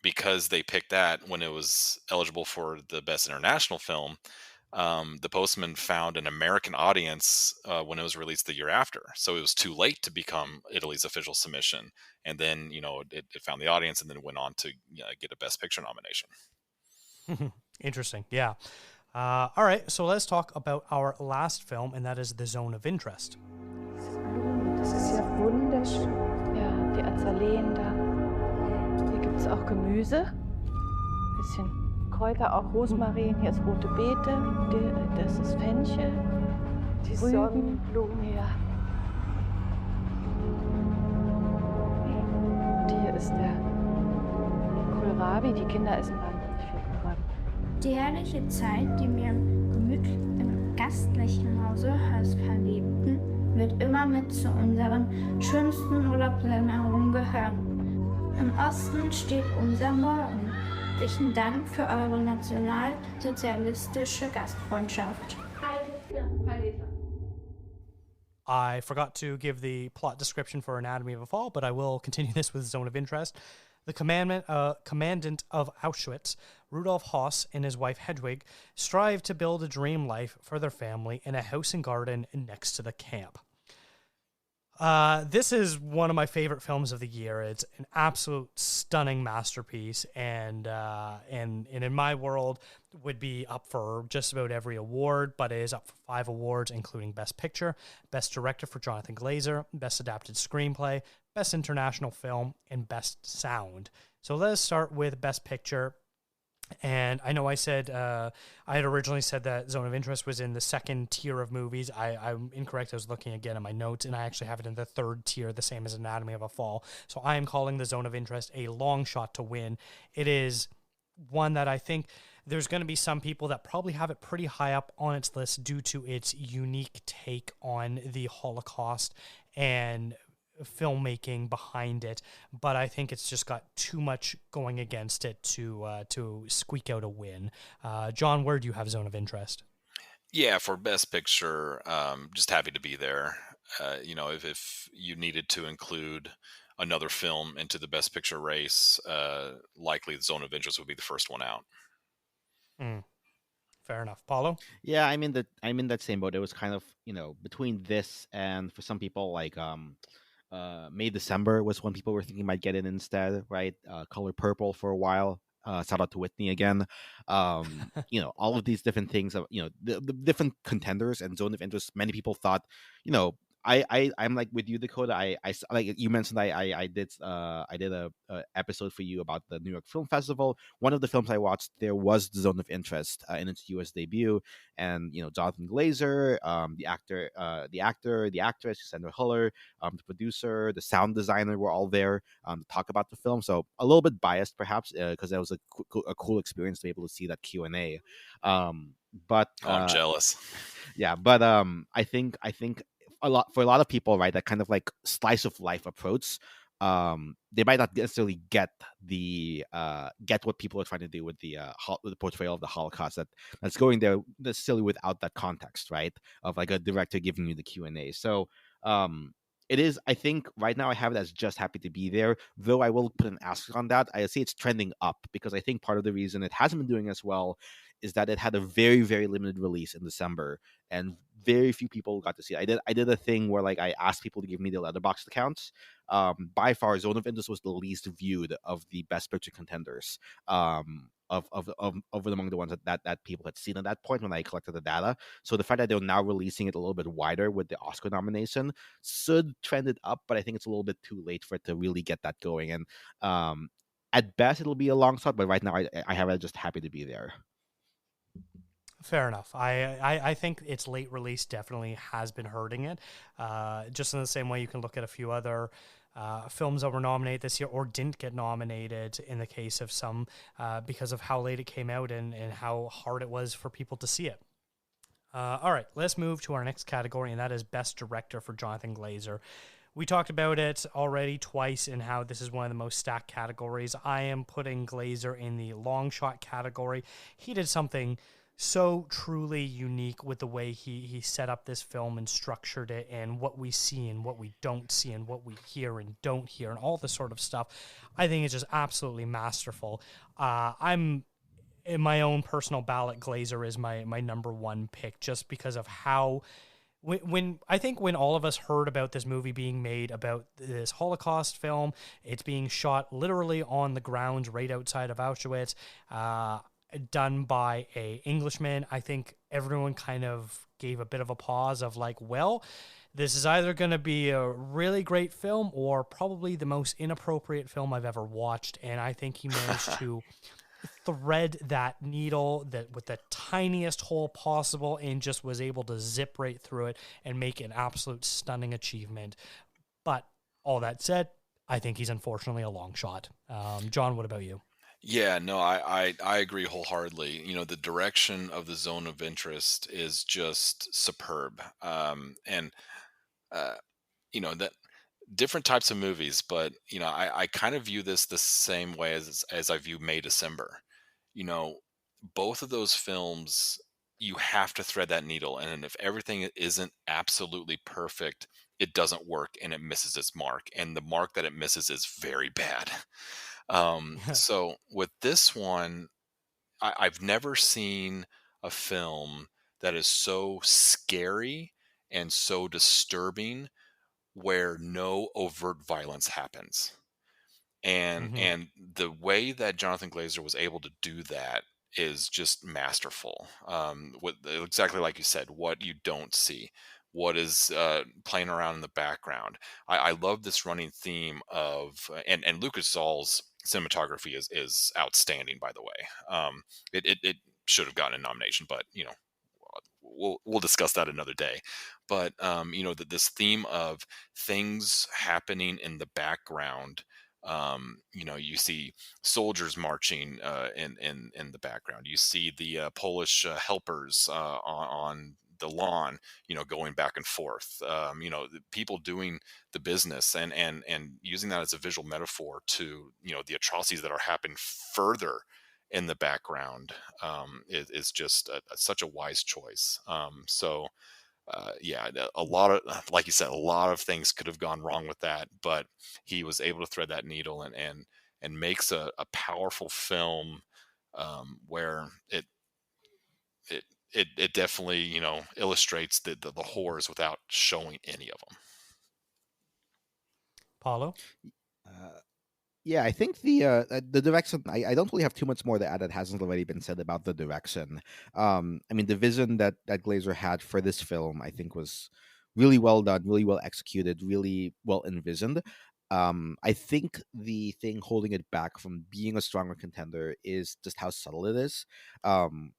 S2: because they picked that when it was eligible for the Best International Film, The Postman found an American audience when it was released the year after. So it was too late to become Italy's official submission. And then, it found the audience and then went on to get a Best Picture nomination.
S1: Interesting. Yeah. All right. So let's talk about our last film, and that is The Zone of Interest.
S9: Das ist ja wunderschön. Ja, die Azaleen da. Hier gibt es auch Gemüse. Bisschen Kräuter, auch Rosmarin. Hier ist rote Beete. Das ist Fenchel. Die Sonnenblumen. Ja. Und hier ist der Kohlrabi. Die Kinder essen wahnsinnig viel Kohlrabi.
S10: Die herrliche Zeit, die wir im gastlichen Hause als Verliebten, wird immer mit zu unseren schönsten Urlaubserinnerungen gehören. Im Osten steht unser Morgen. Herzlichen Dank für eure nationalsozialistische Gastfreundschaft.
S1: I forgot to give the plot description for Anatomy of a Fall, but I will continue this with Zone of Interest. The commandant of Auschwitz, Rudolf Hoss, and his wife Hedwig strive to build a dream life for their family in a house and garden next to the camp. This is one of my favorite films of the year. It's an absolute stunning masterpiece, and in my world would be up for just about every award, but it is up for 5 awards, including Best Picture, Best Director for Jonathan Glazer, Best Adapted Screenplay, Best International Film, and Best Sound. So let us start with Best Picture. And I know I said, I had originally said that Zone of Interest was in the second tier of movies. I'm incorrect. I was looking again at my notes, and I actually have it in the third tier, the same as Anatomy of a Fall. So I am calling the Zone of Interest a long shot to win. It is one that I think there's going to be some people that probably have it pretty high up on its list due to its unique take on the Holocaust and filmmaking behind it, but I think it's just got too much going against it to squeak out a win. John, where do you have Zone of Interest?
S2: Yeah, for Best Picture, just happy to be there. If you needed to include another film into the Best Picture race, likely the Zone of Interest would be the first one out.
S1: Fair enough. Paulo?
S3: Yeah, I'm in that same boat. It was kind of, between this and for some people like May December was when people were thinking might get in instead, right? Color Purple for a while. Shout out to Whitney again. All of these different things of the different contenders and Zone of Interest. Many people thought, I'm like with you, Dakota. Like you mentioned, I did a episode for you about the New York Film Festival. One of the films I watched there was The Zone of Interest in its U.S. debut, and Jonathan Glazer, the actress Sandra Huller, the producer, the sound designer were all there to talk about the film. So a little bit biased perhaps because that was a cool experience to be able to see that Q&A. But
S2: I'm jealous.
S3: yeah, but I think for a lot of people, right, that kind of like slice of life approach, they might not necessarily get what people are trying to do with the portrayal of the Holocaust that's going there necessarily without that context, right, of like a director giving you the Q&A. So it is, I think right now I have it as just happy to be there, though I will put an asterisk on that. I say it's trending up because I think part of the reason it hasn't been doing as well is that it had a very, very limited release in December, and very few people got to see it. I did a thing where like I asked people to give me their Letterboxd accounts. By far, Zone of Interest was the least viewed of the Best Picture contenders. Of among the ones that people had seen at that point when I collected the data. So the fact that they're now releasing it a little bit wider with the Oscar nomination should trend it up, but I think it's a little bit too late for it to really get that going. And at best, it'll be a long shot, but right now I have it just happy to be there.
S1: Fair enough. I think its late release definitely has been hurting it. Just in the same way you can look at a few other films that were nominated this year or didn't get nominated in the case of some because of how late it came out and how hard it was for people to see it. All right, let's move to our next category, and that is Best Director for Jonathan Glazer. We talked about it already twice in how this is one of the most stacked categories. I am putting Glazer in the long shot category. He did something so truly unique with the way he set up this film and structured it, and what we see and what we don't see and what we hear and don't hear and all this sort of stuff. I think it's just absolutely masterful. I'm in my own personal ballot, Glazer is my number one pick just because of how when I think when all of us heard about this movie being made about this Holocaust film, it's being shot literally on the grounds right outside of Auschwitz, done by a Englishman, I think everyone kind of gave a bit of a pause of like, well, this is either going to be a really great film or probably the most inappropriate film I've ever watched. And I think he managed to thread that needle that with the tiniest hole possible and just was able to zip right through it and make an absolute stunning achievement. But all that said, I think he's unfortunately a long shot. John, what about you?
S2: Yeah, no, I agree wholeheartedly. The direction of the Zone of Interest is just superb. And that different types of movies, but I kind of view this the same way as I view May December. Both of those films, you have to thread that needle, and if everything isn't absolutely perfect, it doesn't work and it misses its mark, and the mark that it misses is very bad. So with this one, I've never seen a film that is so scary and so disturbing where no overt violence happens. And the way that Jonathan Glazer was able to do that is just masterful. Exactly like you said, what you don't see, what is playing around in the background. I love this running theme of and Lucas Zoll's cinematography is outstanding. By the way, it should have gotten a nomination, but we'll discuss that another day. But this theme of things happening in the background. You see soldiers marching in the background. You see the Polish helpers on the lawn, going back and forth. The people doing the business and using that as a visual metaphor to the atrocities that are happening further in the background is just such a wise choice. Yeah, a lot of, like you said, a lot of things could have gone wrong with that, but he was able to thread that needle and makes a powerful film where it definitely illustrates the horrors without showing any of them.
S1: Paulo?
S3: Yeah, I think the direction. I don't really have too much more to add that hasn't already been said about the direction. I mean, the vision that Glazer had for this film, I think, was really well done, really well executed, really well envisioned. I think the thing holding it back from being a stronger contender is just how subtle it is.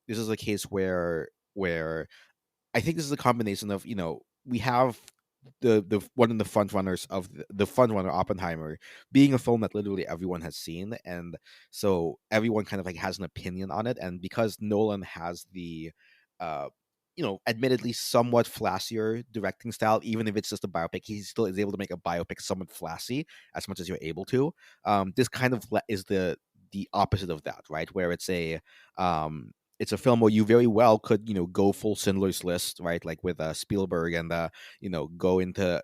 S3: This is a case where I think this is a combination of, we have the one of the front runners of the front runner, Oppenheimer, being a film that literally everyone has seen, and so everyone kind of like has an opinion on it. And because Nolan has the uh admittedly somewhat flashier directing style, even if it's just a biopic, he still is able to make a biopic somewhat flashy as much as you're able to. This kind of is the opposite of that, right? Where um it's a film where you very well could, go full Schindler's List, right? Like with Spielberg, and go into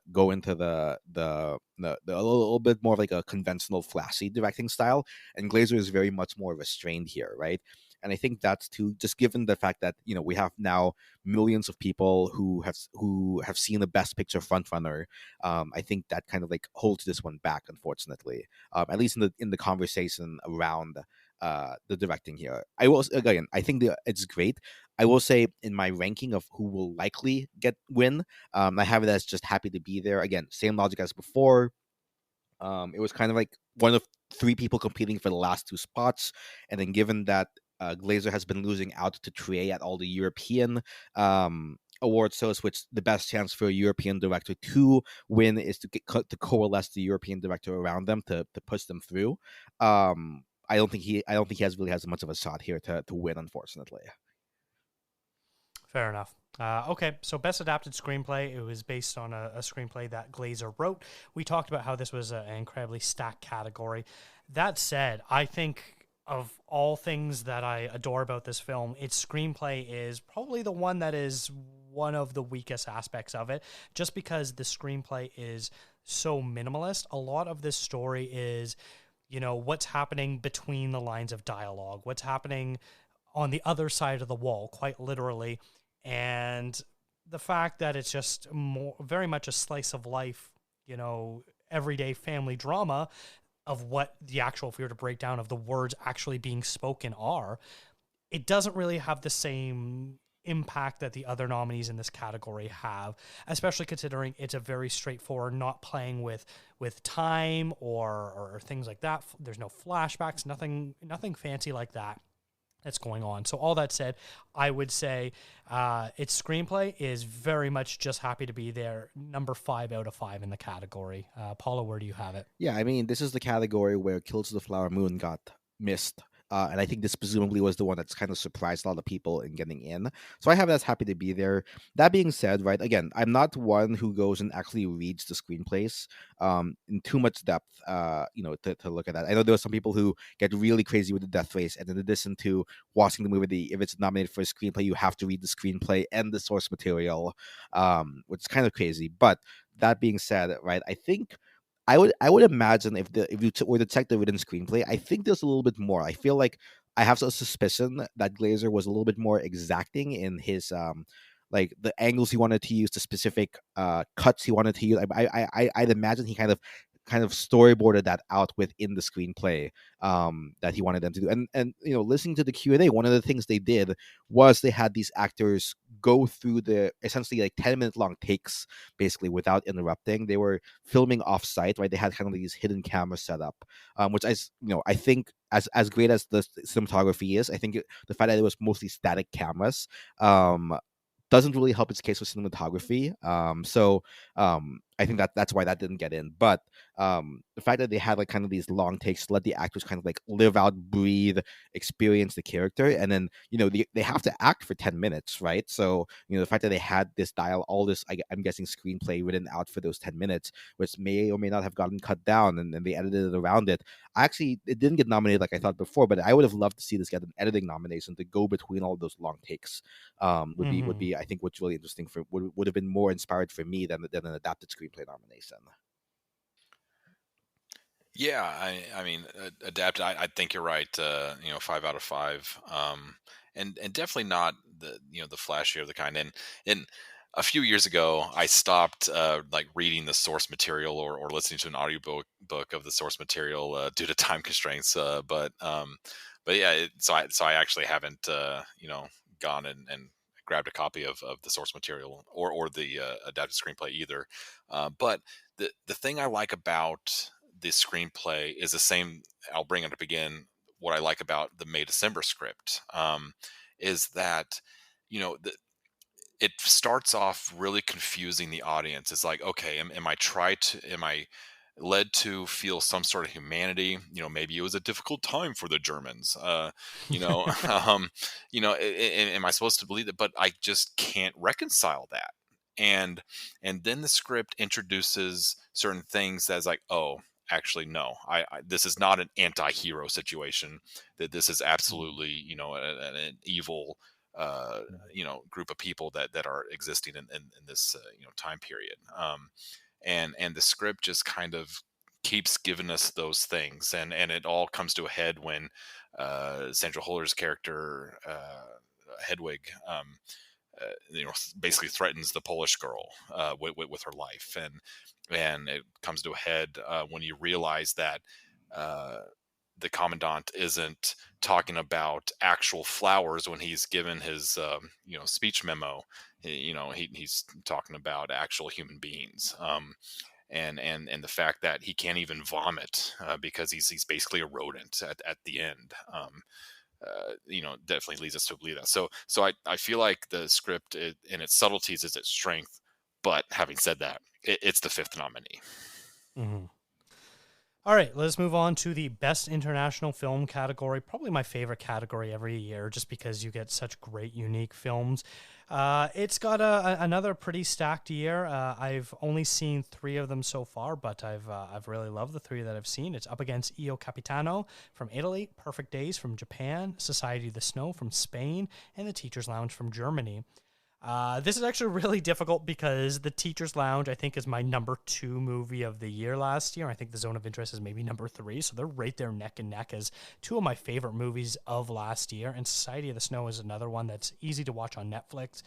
S3: the a little bit more of like a conventional flashy directing style. And Glazer is very much more restrained here, right? And I think that's too, just given the fact that, we have now millions of people who have seen the Best Picture frontrunner. I think that kind of like holds this one back, unfortunately. At least in the conversation around the directing here. I think it's great. I will say, in my ranking of who will likely win, I have it as just happy to be there. Again, same logic as before. It was kind of like one of three people competing for the last two spots, and then given that Glazer has been losing out to Trier at all the European award shows, which the best chance for a European director to win is to coalesce the European director around them to push them through. I don't think he really has much of a shot here to win, unfortunately.
S1: Fair enough. Okay, so best adapted screenplay. It was based on a screenplay that Glazer wrote. We talked about how this was an incredibly stacked category. That said, I think of all things that I adore about this film, its screenplay is probably the one that is one of the weakest aspects of it, just because the screenplay is so minimalist. A lot of this story is, what's happening between the lines of dialogue, what's happening on the other side of the wall, quite literally. And the fact that it's just very much a slice of life, everyday family drama of what the actual, if we were to break down, of the words actually being spoken are, it doesn't really have the same impact that the other nominees in this category have, especially considering it's a very straightforward, not playing with time or things like that. There's no flashbacks, nothing fancy like that that's going on. So all that said, I would say its screenplay is very much just happy to be there. Number 5 out of 5 in the category. Paula, where do you have it?
S3: Yeah, I mean, this is the category where Kills of the Flower Moon got missed. And I think this presumably was the one that's kind of surprised a lot of people in getting in. So I have that's happy to be there. That being said, right, again, I'm not one who goes and actually reads the screenplays in too much depth, to look at that. I know there are some people who get really crazy with the death race, and in addition to watching the movie, if it's nominated for a screenplay, you have to read the screenplay and the source material, which is kind of crazy. But that being said, right, I think I would imagine if you were to check the written screenplay, I think there's a little bit more. I feel like I have a suspicion that Glazer was a little bit more exacting in his like the angles he wanted to use, the specific cuts he wanted to use. I'd imagine he kind of storyboarded that out within the screenplay that he wanted them to do. And listening to the Q&A, one of the things they did was they had these actors go through the essentially like 10-minute long takes, basically without interrupting. They were filming off site, right? They had kind of these hidden cameras set up, which I think as great as the cinematography is, I think the fact that it was mostly static cameras doesn't really help its case with cinematography. I think that's why that didn't get in. But the fact that they had like kind of these long takes to let the actors kind of like live out, breathe, experience the character, and then they have to act for 10 minutes, right? So the fact that they had this all this I'm guessing screenplay written out for those 10 minutes, which may or may not have gotten cut down, and then they edited it around it. It didn't get nominated like I thought before, but I would have loved to see this get an editing nomination to go between all of those long takes. Would be I think what's really interesting would have been more inspired for me than an adapted screenplay nomination.
S2: Yeah, I mean, adapted. I think you're right. 5 out of 5, and definitely not the flashier of the kind. And a few years ago, I stopped like reading the source material or listening to an audiobook of the source material due to time constraints. But yeah, so I actually haven't gone and grabbed a copy of the source material or the adapted screenplay either. But the thing I like about the screenplay is the same. I'll bring it up again. What I like about the May December script is that, it starts off really confusing the audience. It's like, okay, am I led to feel some sort of humanity? Maybe it was a difficult time for the Germans. Am I supposed to believe that? But I just can't reconcile that. And then the script introduces certain things that's like, oh, actually, no, this is not an anti-hero situation. That this is absolutely, an evil group of people that are existing in this time period, and the script just kind of keeps giving us those things, and it all comes to a head when Sandra Huller's character, Hedwig, basically threatens the Polish girl with her life, and it comes to a head when you realize that the commandant isn't talking about actual flowers when he's given his speech memo. He's talking about actual human beings, and the fact that he can't even vomit because he's basically a rodent at the end. Definitely leads us to believe that. So I feel like the script in its subtleties is its strength, but having said that, it's the fifth nominee.
S1: Mm-hmm. All right, let's move on to the Best International Film category. Probably my favorite category every year, just because you get such great, unique films. It's got another pretty stacked year. I've only seen 3 of them so far, but I've really loved the 3 that I've seen. It's up against Io Capitano from Italy, Perfect Days from Japan, Society of the Snow from Spain, and The Teacher's Lounge from Germany. This is actually really difficult because The Teacher's Lounge, I think, is my number 2 movie of the year last year. I think The Zone of Interest is maybe number 3, so they're right there neck and neck as 2 of my favorite movies of last year. And Society of the Snow is another one that's easy to watch on Netflix,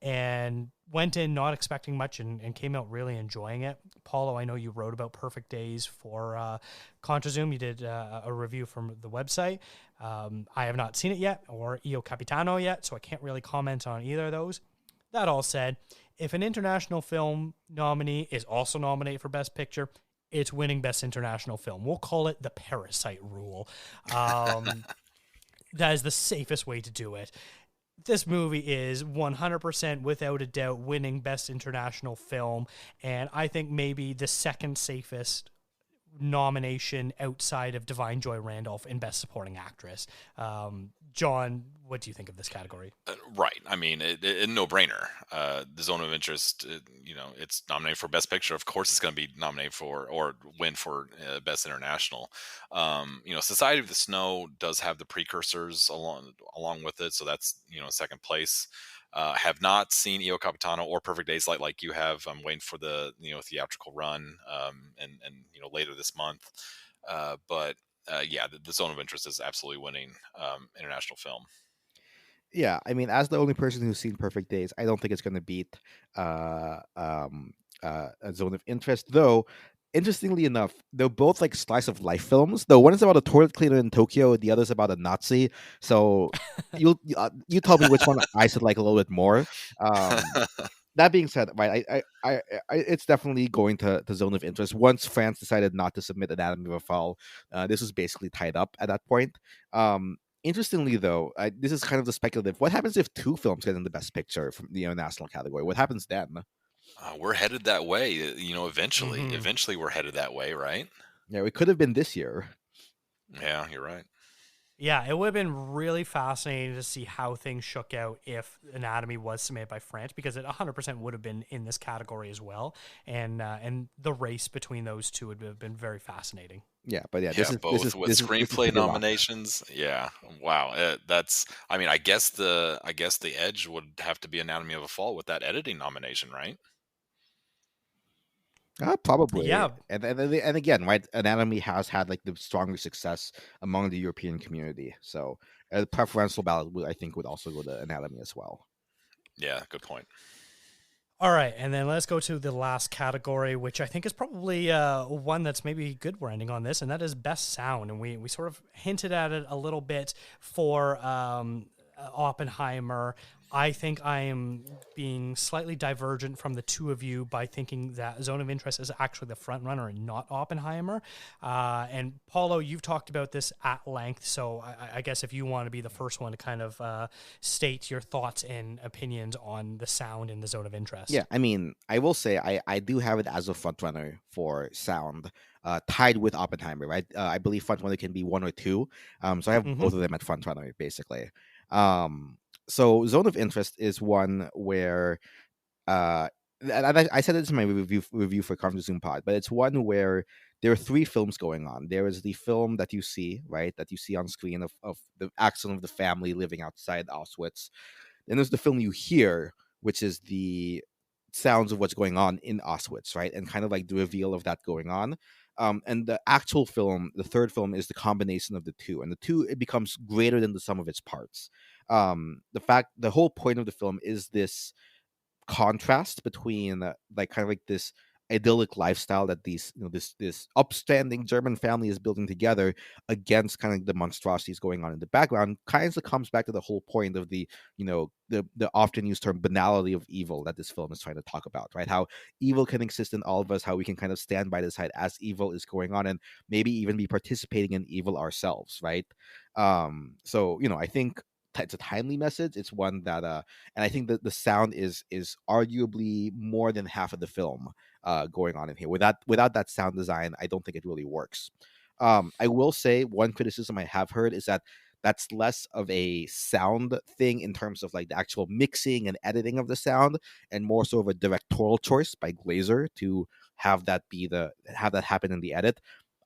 S1: and went in not expecting much and came out really enjoying it. Paulo, I know you wrote about Perfect Days for ContraZoom. You did a review from the website. I have not seen it yet, or Io Capitano yet, so I can't really comment on either of those. That all said, if an international film nominee is also nominated for Best Picture, it's winning Best International Film. We'll call it the Parasite rule. That is the safest way to do it. This movie is 100% without a doubt winning Best International Film, and I think maybe the second safest nomination outside of Divine Joy Randolph in Best Supporting Actress. John, what do you think of this category?
S2: Right. I mean, it no-brainer. The Zone of Interest, it's nominated for Best Picture. Of course, it's going to be nominated for or win for Best International. Society of the Snow does have the precursors along with it, so that's second place. Have not seen Io Capitano or Perfect Days like you have. I'm waiting for the theatrical run and later this month. But the Zone of Interest is absolutely winning international film.
S3: Yeah, I mean, as the only person who's seen Perfect Days, I don't think it's going to beat a Zone of Interest. Though, interestingly enough, they're both like slice of life films. Though one is about a toilet cleaner in Tokyo, the other is about a Nazi. So you tell me which one I should like a little bit more. That being said, right, I it's definitely going to Zone of Interest. Once France decided not to submit Anatomy of a Fall, this was basically tied up at that point. Interestingly, though, this is kind of the speculative. What happens if 2 films get in the Best Picture from the national category? What happens then?
S2: We're headed that way, eventually. Mm-hmm. Eventually, we're headed that way, right?
S3: Yeah, it could have been this year.
S2: Yeah, you're right.
S1: Yeah, it would have been really fascinating to see how things shook out if Anatomy was submitted by France, because it 100% would have been in this category as well, and the race between those two would have been very fascinating.
S3: Yeah, but
S2: this is screenplay nominations. Yeah, wow, that's. I mean, I guess the edge would have to be Anatomy of a Fall with that editing nomination, right?
S3: Probably,
S1: yeah.
S3: And again, right? Anatomy has had like the strongest success among the European community, so a preferential ballot I think would also go to Anatomy as well.
S2: Yeah, good point.
S1: All right, and then let's go to the last category, which I think is probably one that's maybe good we're ending on this, and that is Best Sound. And we sort of hinted at it a little bit for Oppenheimer. I think I am being slightly divergent from the two of you by thinking that Zone of Interest is actually the front runner and not Oppenheimer. And Paulo, you've talked about this at length, so I guess if you want to be the first one to kind of state your thoughts and opinions on the sound in the Zone of Interest.
S3: Yeah, I mean, I will say I do have it as a front runner for sound, tied with Oppenheimer, right? I believe front runner can be one or two. So I have both of them at front runner, basically. So Zone of Interest is one where and I said this in my review for Conference Zoom Pod, but it's one where there are three films going on. There is the film that you see, right, that you see on screen of the accident of the family living outside Auschwitz. Then there's the film you hear, which is the sounds of what's going on in Auschwitz, right, and kind of like the reveal of that going on. And the actual film, the third film, is the combination of the two, and the two, it becomes greater than the sum of its parts. The whole point of the film is this contrast between like kind of like this idyllic lifestyle that these this upstanding German family is building together against kind of the monstrosities going on in the background. Kind of comes back to the whole point of the the often used term banality of evil that this film is trying to talk about, right? How evil can exist in all of us, how we can kind of stand by the side as evil is going on and maybe even be participating in evil ourselves, right? So I think it's a timely message. It's one that and I think that the sound is arguably more than half of the film going on in here. Without that sound design, I don't think it really works. I will say one criticism I have heard is that that's less of a sound thing in terms of like the actual mixing and editing of the sound, and more so of a directorial choice by Glazer to have that happen in the edit.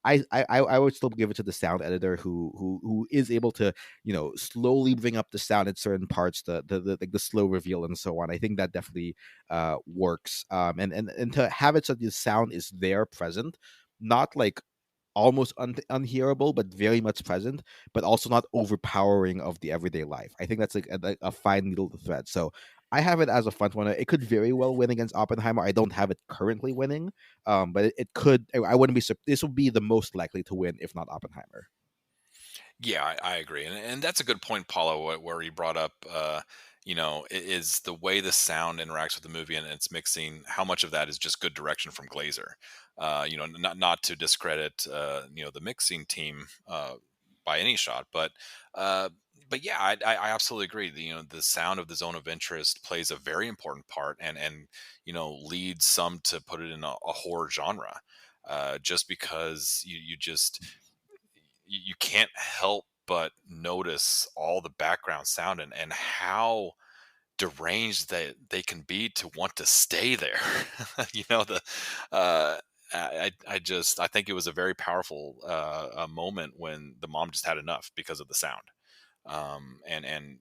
S3: I would still give it to the sound editor who is able to slowly bring up the sound at certain parts, the slow reveal and so on. I think that definitely works. And to have it so the sound is there present, not like almost unhearable, but very much present, but also not overpowering of the everyday life. I think that's like a fine needle to thread. So I have it as a front runner. It could very well win against Oppenheimer. I don't have it currently winning, but it could. I wouldn't be. This would be the most likely to win, if not Oppenheimer.
S2: Yeah, I agree, and that's a good point, Paulo, where you brought up, is the way the sound interacts with the movie and its mixing. How much of that is just good direction from Glazer? Not to discredit, the mixing team by any shot, but yeah, I absolutely agree. The sound of the Zone of Interest plays a very important part, and leads some to put it in a horror genre, just because you can't help but notice all the background sound and how deranged they can be to want to stay there. I think it was a very powerful a moment when the mom just had enough because of the sound. And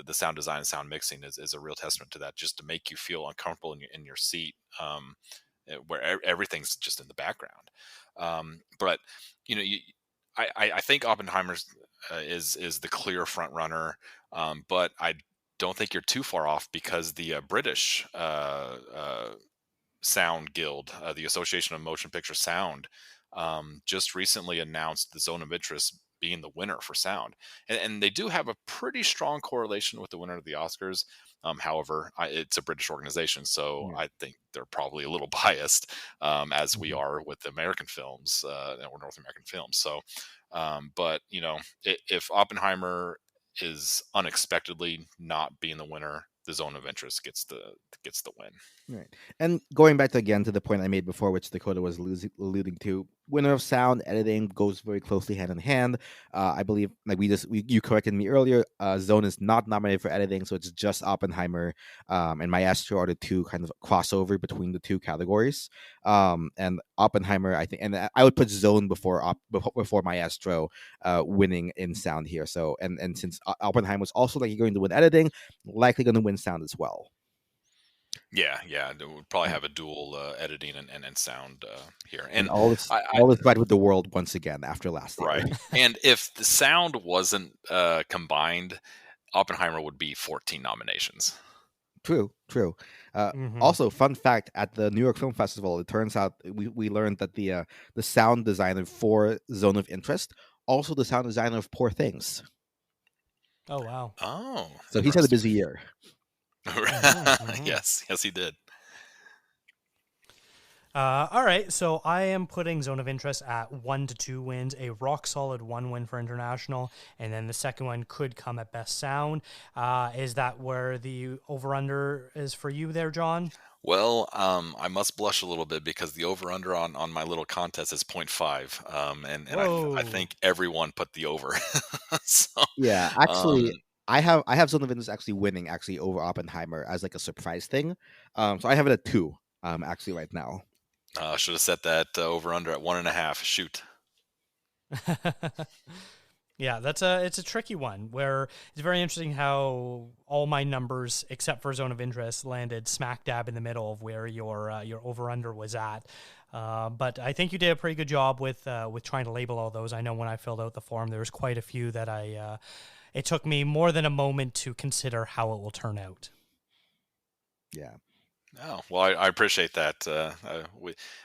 S2: the sound design and sound mixing is a real testament to that, just to make you feel uncomfortable in your seat, where everything's just in the background. But I think Oppenheimer is the clear front runner, but I don't think you're too far off, because the British Sound Guild, the Association of Motion Picture Sound, just recently announced the Zone of Interest being the winner for sound, and they do have a pretty strong correlation with the winner of the Oscars. However, it's a British organization, so I think they're probably a little biased, as we are with American films or North American films. So, but if Oppenheimer is unexpectedly not being the winner, the Zone of Interest gets the win.
S3: Right. And going back again to the point I made before, which Dakota was alluding to, winner of sound editing goes very closely hand in hand. I believe, like you corrected me earlier, Zone is not nominated for editing, so it's just Oppenheimer and Maestro are the two kind of crossover between the two categories. And Oppenheimer, I think, and I would put Zone before Maestro winning in sound here. So and since Oppenheimer was also likely going to win editing, likely going to win sound as well.
S2: Yeah, we'll probably have a dual editing and sound here,
S3: and all is right with the world once again after last year.
S2: Right. And if the sound wasn't combined, Oppenheimer would be 14 nominations.
S3: True. Also, fun fact: at the New York Film Festival, it turns out we learned that the sound designer for Zone of Interest, also the sound designer of Poor Things.
S1: Oh, wow.
S2: Oh,
S3: So he's had a busy year.
S2: Yes, he did.
S1: All right, so I am putting Zone of Interest at 1 to 2 wins, a rock solid 1 win for international, and then the second one could come at best sound. Is that where the over/under is for you there, John?
S2: Well, I must blush a little bit because the over/under on my little contest is 0.5, and I think everyone put the over. So,
S3: Yeah, actually, I have Zone of Interest actually winning actually over Oppenheimer as like a surprise thing. So I have it at 2, actually right now.
S2: Should have set that over/under at 1.5. Shoot.
S1: Yeah, it's a tricky one where it's very interesting how all my numbers except for Zone of Interest landed smack dab in the middle of where your over/under was at. But I think you did a pretty good job with trying to label all those. I know when I filled out the form, there was quite a few that it took me more than a moment to consider how it will turn out.
S3: Yeah.
S2: Oh, well, I appreciate that.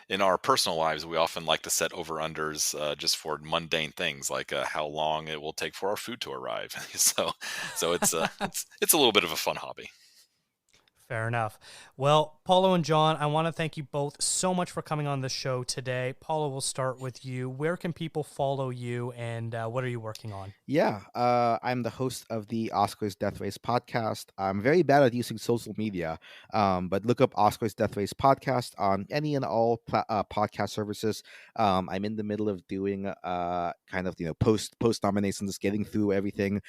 S2: In our personal lives, we often like to set over/unders just for mundane things like how long it will take for our food to arrive. So it's it's a little bit of a fun hobby.
S1: Fair enough. Well, Paulo and John, I want to thank you both so much for coming on the show today. Paulo, we'll start with you. Where can people follow you, and what are you working on?
S3: Yeah, I'm the host of the Oscars Death Race podcast. I'm very bad at using social media, but look up Oscars Death Race podcast on any and all podcast services. I'm in the middle of doing kind of post nominations, getting through everything.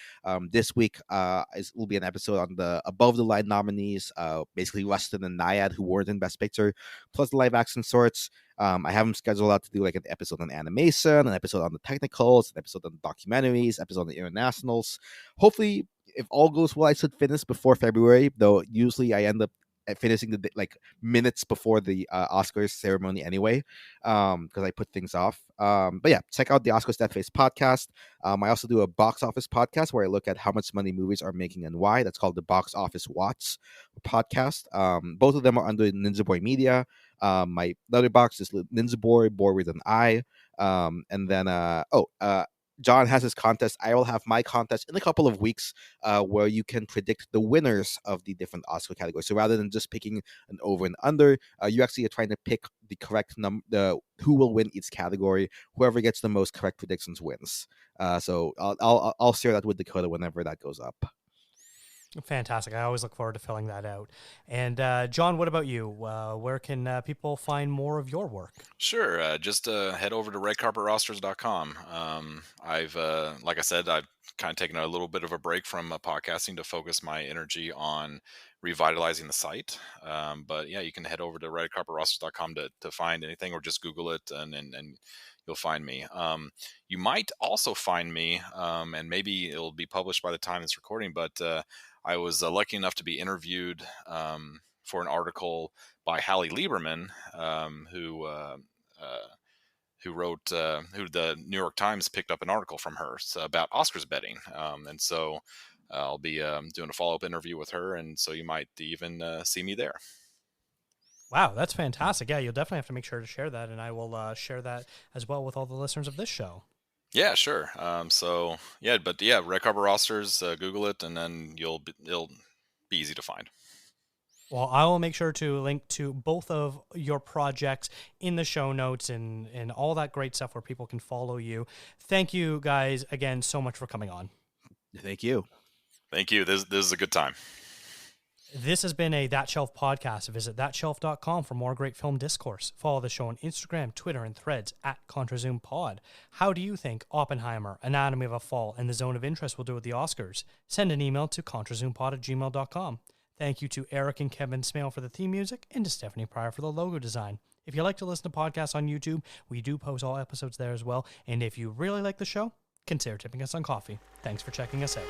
S3: This week will be an episode on the above the line nominees, basically Rustin and Naiad, who weren't in Best Picture, plus the live action sorts. I have them scheduled out to do like an episode on animation, an episode on the technicals, an episode on the documentaries, episode on the internationals. Hopefully, if all goes well, I should finish before February, though usually I end up finishing the like minutes before the Oscars ceremony anyway, because I put things off. But yeah, check out the Oscars Death Face podcast. I also do a box office podcast where I look at how much money movies are making and why. That's called the Box Office Watch podcast. Both of them are under Ninja Boy Media. My other box is Ninja Boy with an I. And then John has his contest. I will have my contest in a couple of weeks, where you can predict the winners of the different Oscar categories. So rather than just picking an over and under, you actually are trying to pick the correct who will win each category. Whoever gets the most correct predictions wins. So I'll share that with Dakota whenever that goes up.
S1: Fantastic. I always look forward to filling that out. And John, what about you? Where can people find more of your work?
S2: Sure. Just head over to redcarpetrosters.com. I've, like I said, I've kind of taken a little bit of a break from podcasting to focus my energy on revitalizing the site. But yeah, you can head over to redcarpetrosters.com to find anything, or just Google it and you'll find me. You might also find me, and maybe it'll be published by the time it's recording, but I was lucky enough to be interviewed for an article by Hallie Lieberman, who the New York Times picked up an article from her about Oscars betting. And so I'll be doing a follow-up interview with her, and so you might even see me there.
S1: Wow, that's fantastic. Yeah, you'll definitely have to make sure to share that, and I will share that as well with all the listeners of this show.
S2: Yeah, sure. Red Carpet Rosters, Google it, and then it'll be easy to find.
S1: Well, I will make sure to link to both of your projects in the show notes and all that great stuff where people can follow you. Thank you guys again so much for coming on.
S3: Thank you.
S2: Thank you. This is a good time.
S1: This has been a That Shelf podcast. Visit thatshelf.com for more great film discourse. Follow the show on Instagram, Twitter, and Threads at ContraZoomPod. How do you think Oppenheimer, Anatomy of a Fall, and The Zone of Interest will do at the Oscars? Send an email to ContraZoomPod@gmail.com. Thank you to Eric and Kevin Smale for the theme music and to Stephanie Pryor for the logo design. If you like to listen to podcasts on YouTube, we do post all episodes there as well. And if you really like the show, consider tipping us on coffee. Thanks for checking us out.